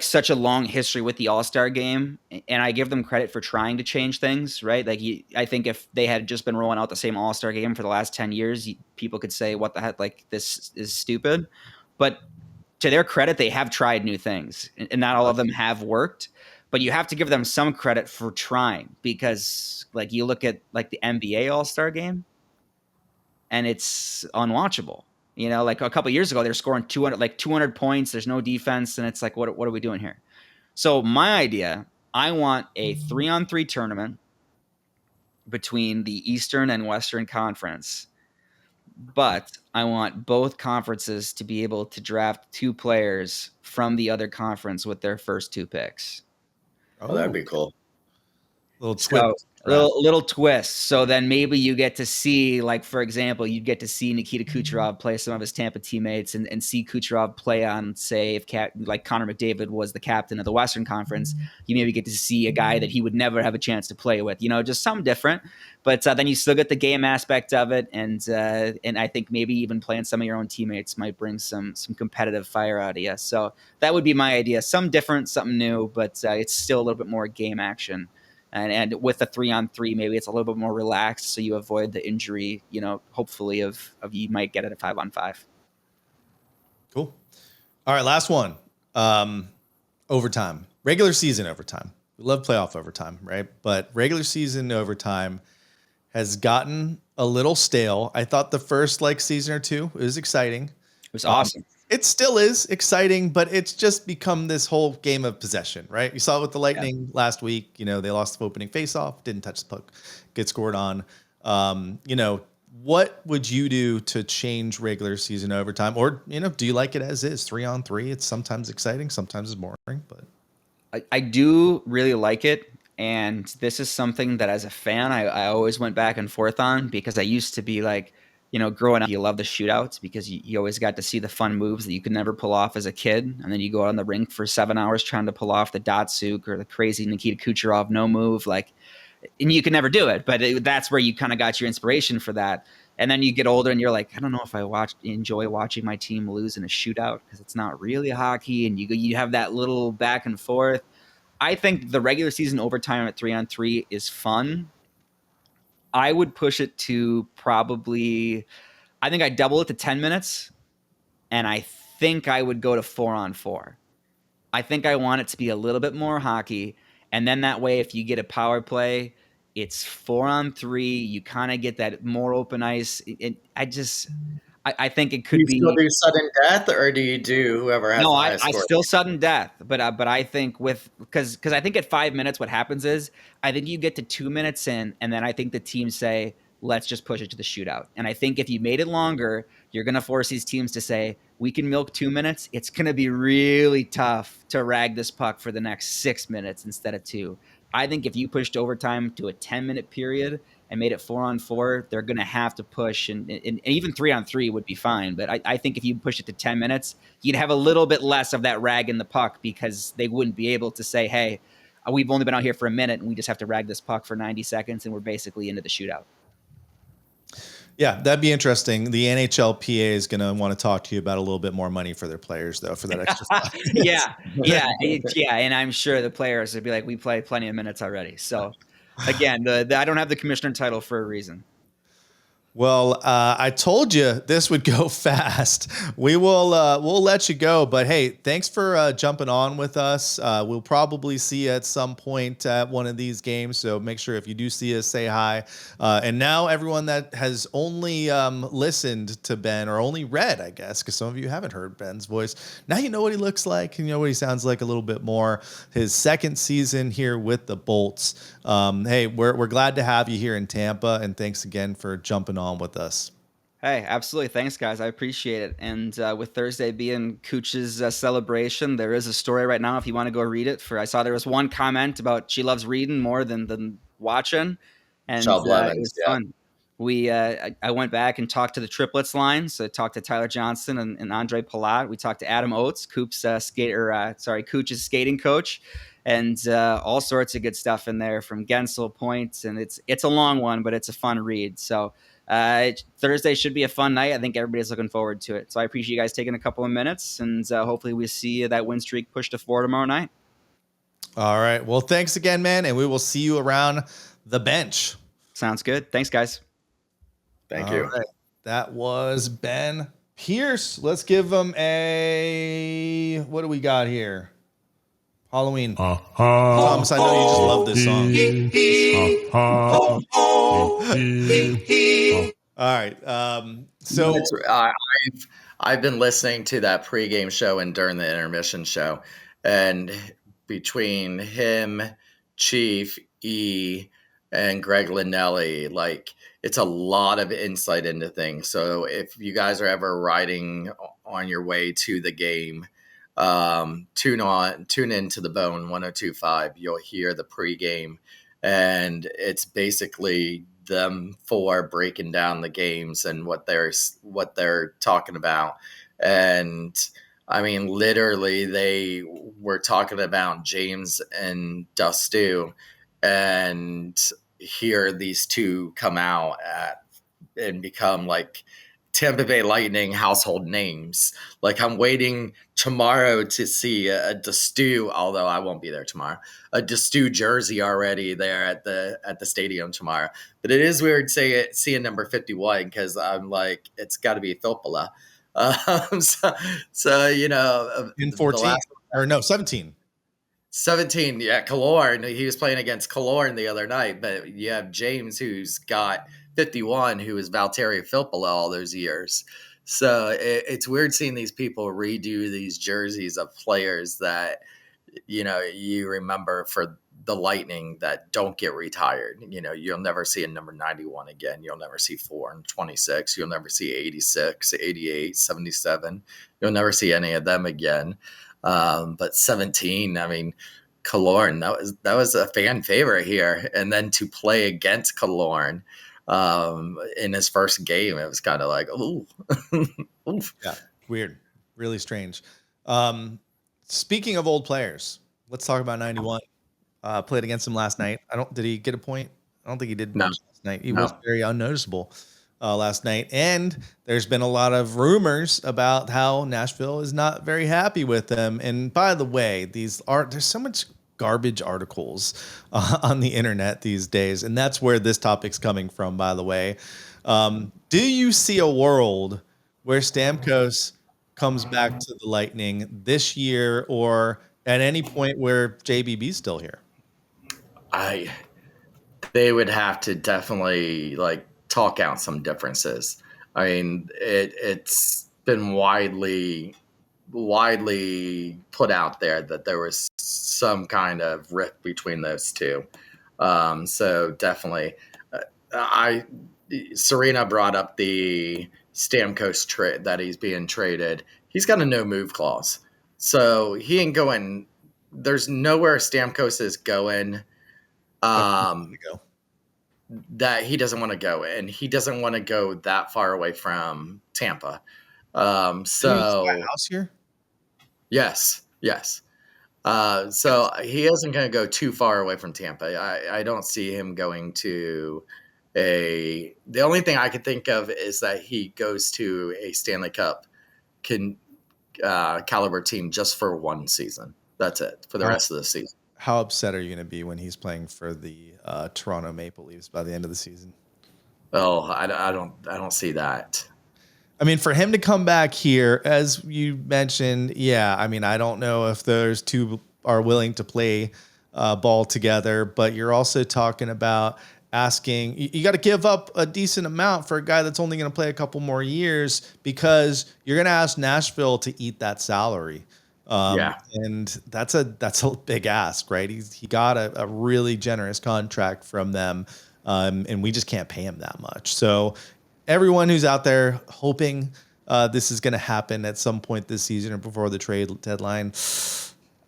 such a long history with the All-Star Game, and I give them credit for trying to change things, right? Like I think if they had just been rolling out the same All-Star Game for the last 10 years, people could say, what the heck, like this is stupid. But to their credit, they have tried new things, and not all of them have worked, but you have to give them some credit for trying, because like you look at like the NBA All-Star Game and it's unwatchable. Like a couple of years ago, they're scoring 200 points. There's no defense. And it's like, what are we doing here? So my idea, I want a 3-on-3 tournament between the Eastern and Western Conference. But I want both conferences to be able to draft 2 players from the other conference with their first 2 picks. Oh, that'd be cool. Little twist. Little twist. So then maybe you get to see, like, for example, you'd get to see Nikita Kucherov play some of his Tampa teammates and see Kucherov play on, say, if like Connor McDavid was the captain of the Western Conference, you maybe get to see a guy that he would never have a chance to play with, just something different. But then you still get the game aspect of it. And I think maybe even playing some of your own teammates might bring some competitive fire out of you. So that would be my idea. Something different, something new, but it's still a little bit more game action. And with a 3-on-3, maybe it's a little bit more relaxed, so you avoid the injury, hopefully of you might get it at 5-on-5. Cool. All right, last one. Overtime. Regular season overtime. We love playoff overtime, right? But regular season overtime has gotten a little stale. I thought the first season or two was exciting. It was awesome. It still is exciting, but it's just become this whole game of possession, right? You saw it with the Lightning last week. They lost the opening faceoff, didn't touch the puck, get scored on. What would you do to change regular season overtime? Or, do you like it as is? 3-on-3, it's sometimes exciting, sometimes it's boring, but I do really like it. And this is something that as a fan, I always went back and forth on, because I used to be like, growing up, you love the shootouts because you always got to see the fun moves that you could never pull off as a kid. And then you go out on the rink for 7 hours trying to pull off the Datsuk or the crazy Nikita Kucherov no move. And you can never do it, but that's where you kind of got your inspiration for that. And then you get older and you're like, I don't know if I enjoy watching my team lose in a shootout, because it's not really hockey. And you have that little back and forth. I think the regular season overtime at 3-on-3 is fun. I would push it to probably, I think I'd double it to 10 minutes, and I think I would go to 4-on-4. I think I want it to be a little bit more hockey, and then that way if you get a power play, it's 4-on-3. You kind of get that more open ice. I think it could be. Do you still do sudden death, or do you do whoever has the highest score? I still sudden death, but I think because I think at 5 minutes what happens is I think you get to 2 minutes in, and then I think the teams say, let's just push it to the shootout. And I think if you made it longer, you're going to force these teams to say, we can milk 2 minutes. It's going to be really tough to rag this puck for the next 6 minutes instead of 2. I think if you pushed overtime to a 10-minute period and made it 4-on-4, they're going to have to push, and even 3-on-3 would be fine. But I think if you push it to 10 minutes, you'd have a little bit less of that rag in the puck, because they wouldn't be able to say, hey, we've only been out here for a minute, and we just have to rag this puck for 90 seconds, and we're basically into the shootout. Yeah, that'd be interesting. The NHLPA is going to want to talk to you about a little bit more money for their players, though, for that extra stuff. yeah. And I'm sure the players would be like, we played plenty of minutes already. So, again, I don't have the commissioner title for a reason. Well, I told you this would go fast. We'll let you go, but hey, thanks for jumping on with us. We'll probably see you at some point at one of these games, so make sure if you do see us, say hi. And now everyone that has only listened to Ben or only read, I guess, because some of you haven't heard Ben's voice, now you know what he looks like and you know what he sounds like a little bit more. His second season here with the Bolts. Hey, we're glad to have you here in Tampa, and thanks again for jumping on with us. Hey, absolutely. Thanks, guys. I appreciate it. And with Thursday being Kuch's celebration, there is a story right now if you want to go read it. I saw there was one comment about she loves reading more than watching, and it was fun. I went back and talked to the triplets line. So I talked to Tyler Johnson and Andre Palat. We talked to Adam Oates, Kuch's skating coach, and all sorts of good stuff in there from Gensel points. And it's a long one, but it's a fun read. So Thursday should be a fun night. I think everybody's looking forward to it. So I appreciate you guys taking a couple of minutes, and hopefully we see that win streak push to 4 tomorrow night. All right. Well, thanks again, man. And we will see you around the bench. Sounds good. Thanks, guys. Thank you. Right. That was Ben Pierce. Let's give him what do we got here? Halloween. Thomas, I know you just love this song. All right. So I've been listening to that pregame show and during the intermission show, and between him, Chief, E, and Greg Linnelli, like, it's a lot of insight into things. So if you guys are ever riding on your way to the game, tune into the Bone 102.5. You'll hear the pregame, and it's basically them four breaking down the games and what they're talking about. And I mean, literally, they were talking about James and Dustu, and here these two come out and become like Tampa Bay Lightning household names. Like, I'm waiting tomorrow to see a Dustu, although I won't be there tomorrow, a Dustu jersey already there at the stadium tomorrow. But it is weird seeing number 51, because I'm like, it's got to be Filppula. So you know, in 14 or no 17. 17, yeah, Killorn. He was playing against Killorn the other night, but you have James, who's got 51, who was Valtteri Filppula all those years. So it's weird seeing these people redo these jerseys of players that, you know, you remember for the Lightning that don't get retired. You know, you'll never see a number 91 again. You'll never see 4 and 26. You'll never see 86, 88, 77. You'll never see any of them again. But 17, I mean, Killorn, that was a fan favorite here. And then to play against Killorn in his first game, it was kind of like, ooh. Yeah, weird, really strange. Speaking of old players, let's talk about 91. Played against him last night. Did he get a point? I don't think he did much last night. He was very unnoticeable last night. And there's been a lot of rumors about how Nashville is not very happy with him. And by the way, there's so much garbage articles on the internet these days. And that's where this topic's coming from, by the way. Do you see a world where Stamkos comes back to the Lightning this year, or at any point where JBB's still here? They would have to definitely like talk out some differences. I mean, it's been widely put out there that there was some kind of rift between those two. So definitely, Serena brought up the Stamkos trade, that he's being traded. He's got a no move clause, so he ain't going. There's nowhere Stamkos is going. That he doesn't want to go, and he doesn't want to go that far away from Tampa. So house here? Yes. So he isn't going to go too far away from Tampa. I don't see him going to the only thing I could think of is that he goes to a Stanley Cup caliber team just for one season. That's it for the rest of the season. How upset are you going to be when he's playing for the Toronto Maple Leafs by the end of the season? Oh, I don't see that. I mean, for him to come back here, as you mentioned, yeah, I mean, I don't know if those two are willing to play ball together, but you're also talking about asking, you got to give up a decent amount for a guy that's only going to play a couple more years because you're going to ask Nashville to eat that salary. And that's a big ask, right? He got a really generous contract from them, and we just can't pay him that much. So everyone who's out there hoping this is going to happen at some point this season or before the trade deadline,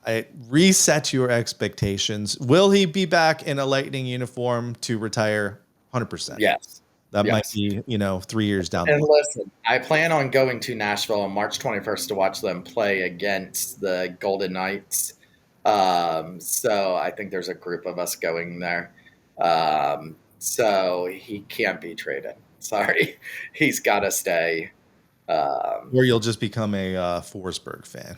I reset your expectations. Will he be back in a Lightning uniform to retire? 100%. Yes. That might be, 3 years down the And line. listen, I plan on going to Nashville on March 21st to watch them play against the Golden Knights. So I think there's a group of us going there. So he can't be traded. Sorry. He's got to stay. Or you'll just become a Forsberg fan.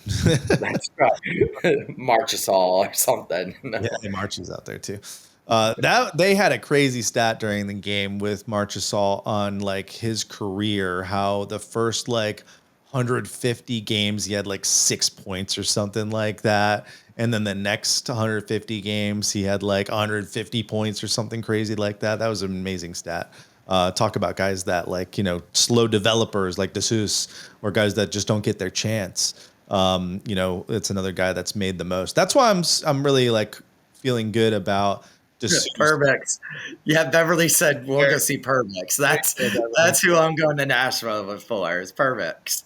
That's right. Marchesol or something. Yeah, Marchie's out there too. That they had a crazy stat during the game with Marchesol on like his career, how the first like 150 games he had like 6 points or something like that. And then the next 150 games he had like 150 points or something crazy like that. That was an amazing stat. Talk about guys that like, slow developers like DeSuze or guys that just don't get their chance. It's another guy that's made the most. That's why I'm really like feeling good about Perbix. Yeah, Beverly said we'll go see Perbix. That's who I'm going to Nashville for. Is Perbix.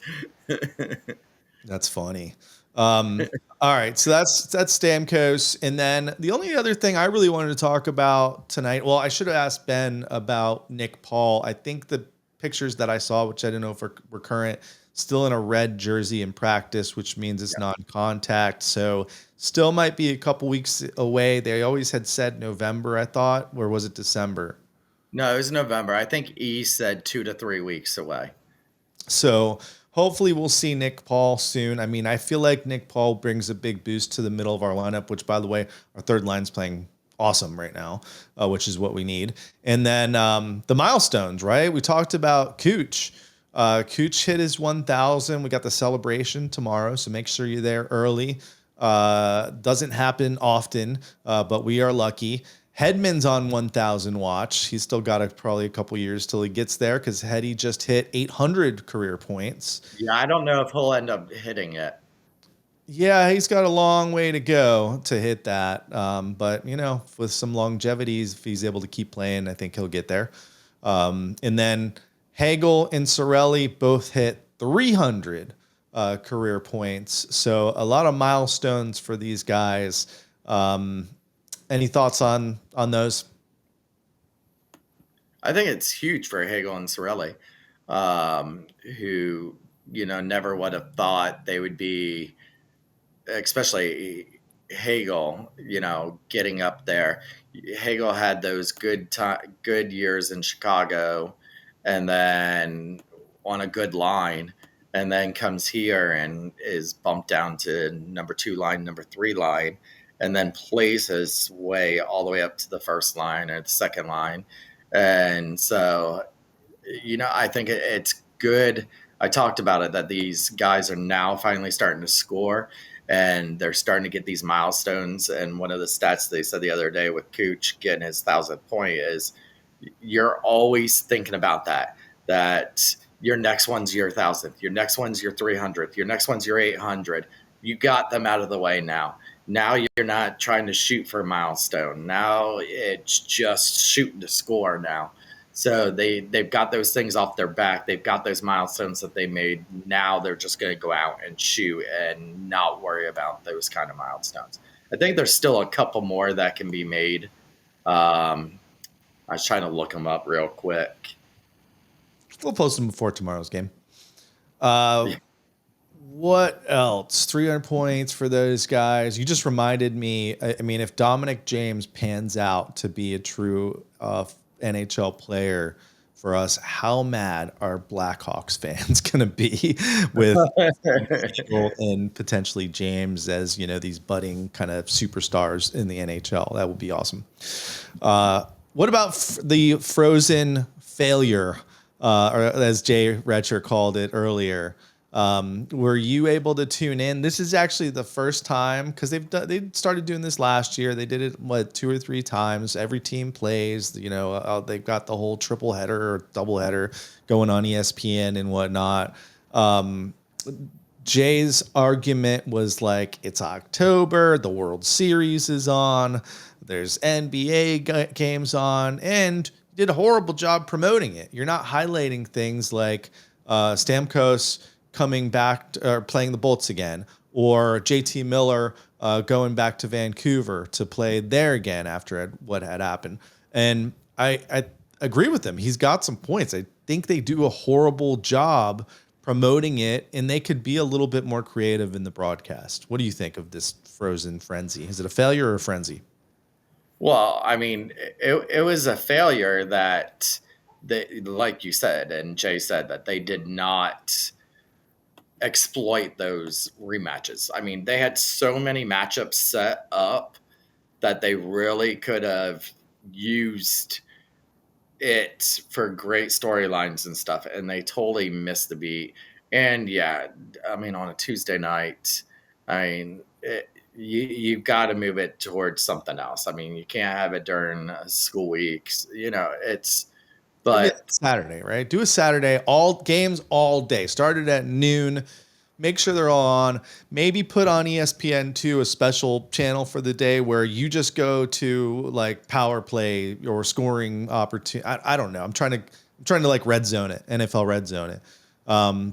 That's funny. All right, so that's Stamkos, and then the only other thing I really wanted to talk about tonight. Well, I should have asked Ben about Nick Paul. I think the pictures that I saw, which I didn't know if were current, still in a red jersey in practice, which means it's non-contact. So still might be a couple weeks away. They always had said November, I thought, or was it December? No, it was November. I think E said 2 to 3 weeks away. So hopefully we'll see Nick Paul soon. I mean, I feel like Nick Paul brings a big boost to the middle of our lineup, which, by the way, our third line's playing awesome right now, which is what we need. And then the milestones, right? We talked about Kuch. Kuch hit his 1,000. We got the celebration tomorrow, so make sure you're there early. Doesn't happen often, but we are lucky. Hedman's on 1,000 watch. He's still got probably a couple years till he gets there because Heddy just hit 800 career points. Yeah, I don't know if he'll end up hitting it. Yeah, he's got a long way to go to hit that. But, with some longevities, if he's able to keep playing, I think he'll get there. And then Hagel and Cirelli both hit 300 career points. So a lot of milestones for these guys. Any thoughts on those? I think it's huge for Hagel and Cirelli, who, never would have thought they would be, especially Hagel, getting up there. Hagel had those good years in Chicago and then on a good line, and then comes here and is bumped down to number 2 line, number 3 line, and then plays his way all the way up to the first line or the second line. And so, I think it's good. I talked about it, that these guys are now finally starting to score and they're starting to get these milestones. And one of the stats they said the other day with Kuch getting his 1,000th point is you're always thinking about that your next one's your 1,000th, your next one's your 300th, your next one's your 800. You got them out of the way now. Now you're not trying to shoot for a milestone. Now it's just shooting to score now. So they've got those things off their back. They've got those milestones that they made. Now they're just going to go out and shoot and not worry about those kind of milestones. I think there's still a couple more that can be made. I was trying to look them up real quick. We'll post them before tomorrow's game. What else? 300 points for those guys. You just reminded me. I mean, if Dominic James pans out to be a true NHL player for us, how mad are Blackhawks fans going to be with Hagel and potentially James as, these budding kind of superstars in the NHL? That would be awesome. What about the frozen failure, or as Jay Retcher called it earlier? Were you able to tune in? This is actually the first time, because they started doing this last year. They did it 2 or 3 times. Every team plays. They've got the whole triple header or double header going on ESPN and whatnot. Jay's argument was like, it's October, the World Series is on, there's NBA games on, and did a horrible job promoting it. You're not highlighting things like Stamkos coming back or playing the Bolts again, or JT Miller going back to Vancouver to play there again after what had happened. And I agree with him. He's got some points. I think they do a horrible job promoting it, and they could be a little bit more creative in the broadcast. What do you think of this frozen frenzy? Is it a failure or a frenzy? Well, I mean, it was a failure that like you said, and Jay said, that they did not exploit those rematches. I mean, they had so many matchups set up that they really could have used it for great storylines and stuff, and they totally missed the beat. And yeah, I mean, on a Tuesday night, I mean, you've got to move it towards something else. I mean, you can't have it during school weeks. But Saturday, right? Do a Saturday, all games all day. Started at noon. Make sure they're all on. Maybe put on ESPN2 a special channel for the day where you just go to like power play or scoring opportunity. I don't know. I'm trying to like red zone it, NFL red zone it.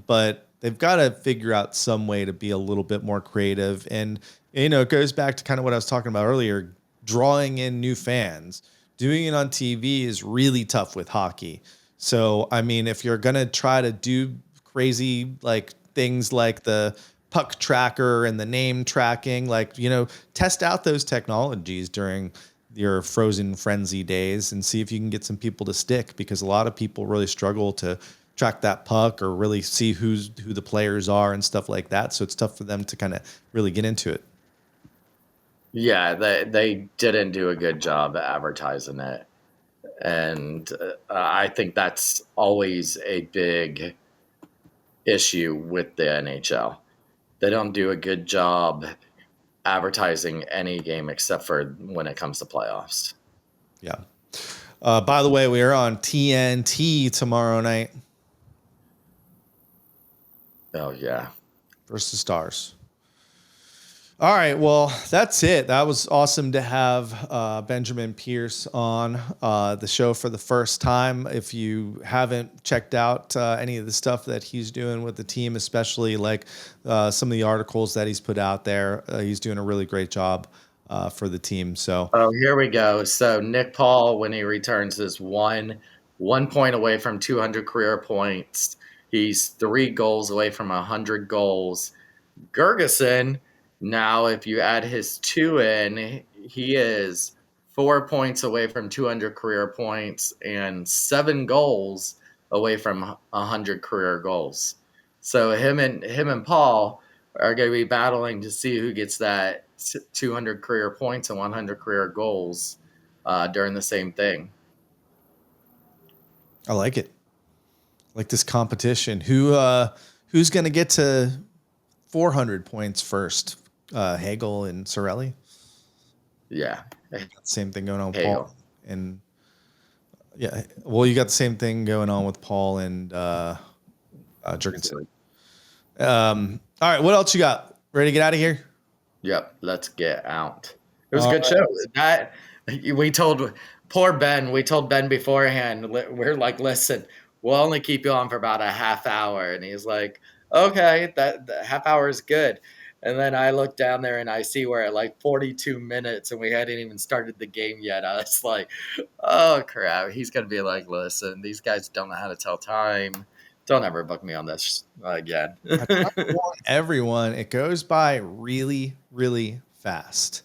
But they've got to figure out some way to be a little bit more creative. And it goes back to kind of what I was talking about earlier, drawing in new fans. Doing it on TV is really tough with hockey. So, I mean, if you're going to try to do crazy like things like the puck tracker and the name tracking, test out those technologies during your frozen frenzy days and see if you can get some people to stick, because a lot of people really struggle to track that puck or really see who the players are and stuff like that. So it's tough for them to kind of really get into it. yeah, they didn't do a good job at advertising it. And I think that's always a big issue with the NHL. They don't do a good job advertising any game except for when it comes to playoffs. Yeah. By the way, we are on TNT tomorrow night. Oh, yeah. Versus Stars. All right, well, that's it. That was awesome to have Benjamin Pierce on the show for the first time. If you haven't checked out any of the stuff that he's doing with the team, especially like some of the articles that he's put out there, he's doing a really great job for the team. So, oh, here we go. So Nick Paul, when he returns, is one point away from 200 career points. He's 3 goals away from 100 goals. Gergeson, now, if you add his 2 in, he is 4 points away from 200 career points and 7 goals away from 100 career goals. So him and Paul are going to be battling to see who gets that 200 career points and 100 career goals during the same thing. I like it. I like this competition. Who's going to get to 400 points first? Hagel and Cirelli. Yeah. Same thing going on with Hagel. Paul. And yeah, well, you got the same thing going on with Paul and Jurgensen. All right, what else you got? Ready to get out of here? Yep, let's get out. It was a good show. That we told Ben beforehand. We're like, listen, we'll only keep you on for about a half hour, and he's like, okay, that half hour is good. And then I look down there and I see we're at like 42 minutes and we hadn't even started the game yet. I was like, oh crap. He's gonna be like, listen, these guys don't know how to tell time. Don't ever book me on this again. I try to warn everyone. It goes by really, really fast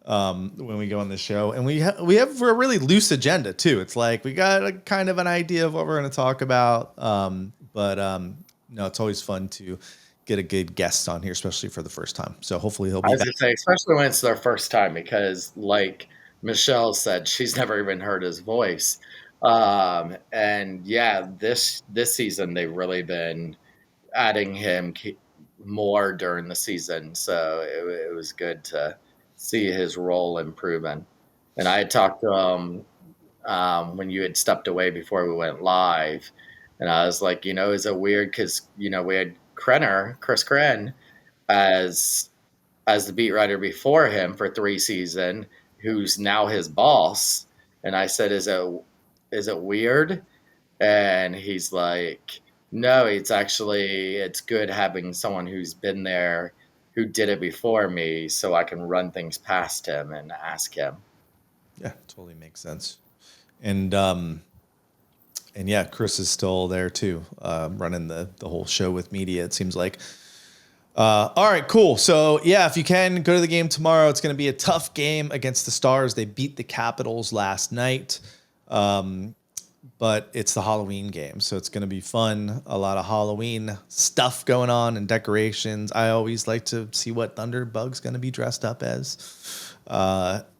when we go on the show, and we have a really loose agenda too. It's like we got a kind of an idea of what we're going to talk about, but no, it's always fun to get a good guest on here, especially for the first time. So hopefully he'll I be was back. gonna say, especially when it's their first time, because like Michelle said, she's never even heard his voice. And yeah, this season they've really been adding him more during the season, so it was good to see his role improving. And I had talked to him when you had stepped away before we went live, and I was like, is it weird because we had Chris Kren as the beat writer before him for 3 seasons, who's now his boss. And I said, is it weird? And he's like, no, it's good having someone who's been there, who did it before me, so I can run things past him and ask him. Yeah, totally makes sense. And yeah, Chris is still there too, running the whole show with media, it seems like. All right, cool. So yeah, if you can go to the game tomorrow, it's going to be a tough game against the Stars. They beat the Capitals last night. But it's the Halloween game, so it's going to be fun. A lot of Halloween stuff going on and decorations. I always like to see what Thunderbug's going to be dressed up as.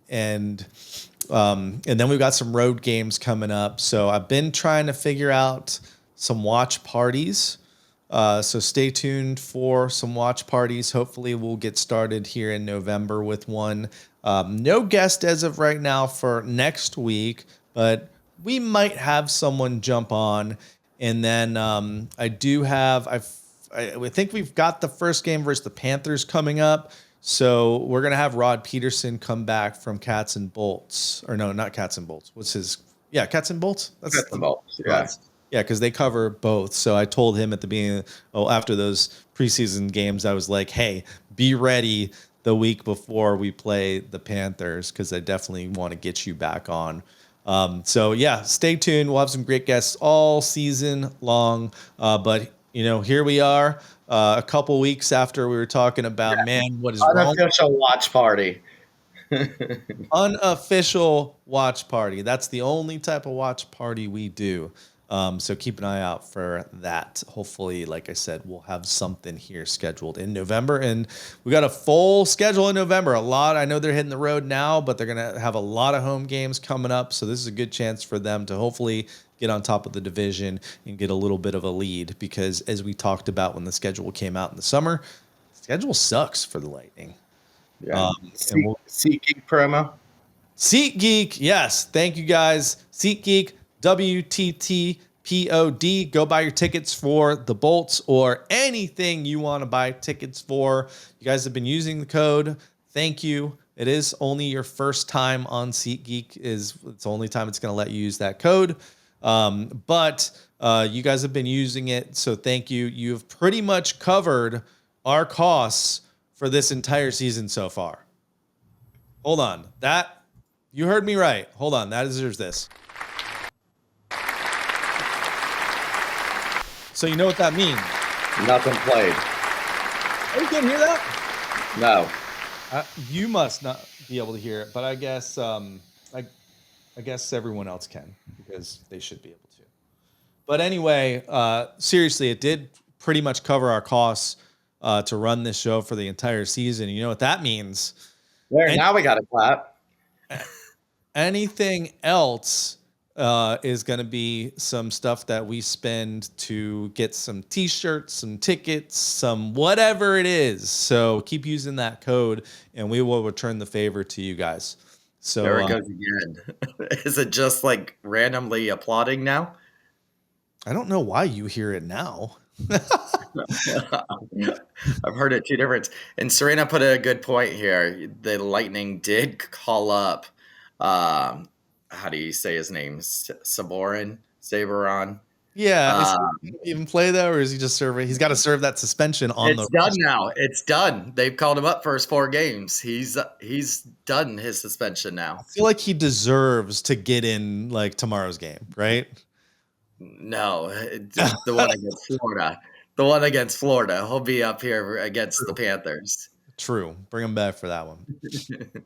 And then we've got some road games coming up. So I've been trying to figure out some watch parties. So stay tuned for some watch parties. Hopefully we'll get started here in November with one. No guest as of right now for next week, but we might have someone jump on. And then I think we've got the first game versus the Panthers coming up. So we're going to have Rod Peterson come back from Cats and Bolts. Or no, not Cats and Bolts. What's his? Yeah, Cats and Bolts? That's Cats and Bolts, yeah. Yeah, because they cover both. So I told him at the beginning, after those preseason games, I was like, hey, be ready the week before we play the Panthers, because I definitely want to get you back on. So yeah, stay tuned. We'll have some great guests all season long. But here we are, a couple weeks after we were talking about, what is wrong? Unofficial watch party. Unofficial watch party. That's the only type of watch party we do. So keep an eye out for that. Hopefully, like I said, we'll have something here scheduled in November, and we got a full schedule in November. I know they're hitting the road now, but they're going to have a lot of home games coming up. So this is a good chance for them to hopefully get on top of the division and get a little bit of a lead, because as we talked about when the schedule came out in the summer, the schedule sucks for the Lightning. Yeah. SeatGeek promo. SeatGeek. Yes. Thank you guys. SeatGeek. WTTPOD. Go buy your tickets for the Bolts or anything you want to buy tickets for. You guys have been using the code. Thank you. It is only your first time on SeatGeek. It's the only time it's going to let you use that code. But you guys have been using it, so thank you. You've pretty much covered our costs for this entire season so far. Hold on. You heard me right. Hold on. There's this. So you know what that means? Nothing played. Oh, you can't hear that? No. You must not be able to hear it, but I guess I guess everyone else can, because they should be able to. But anyway, seriously, it did pretty much cover our costs to run this show for the entire season. You know what that means? Now we got to clap. Anything else is going to be some stuff that we spend to get some t-shirts, some tickets, some whatever it is. So keep using that code and we will return the favor to you guys. So there it goes again. Is it just like randomly applauding now? I don't know why you hear it now. I've heard it 2 different. And Serena put a good point here. The Lightning did call up, how do you say his name? Saborin? Yeah. Is he even play that, or is he just serving? He's got to serve that suspension on It's done now. It's done. They've called him up for his 4 games. He's done his suspension now. I feel like he deserves to get in like tomorrow's game, right? No, just the one against Florida. The one against Florida. He'll be up here against the Panthers. True. Bring him back for that one.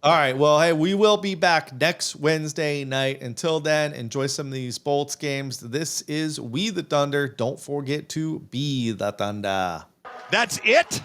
All right. Well, hey, we will be back next Wednesday night. Until then, enjoy some of these Bolts games. This is We the Thunder. Don't forget to be the Thunder. That's it?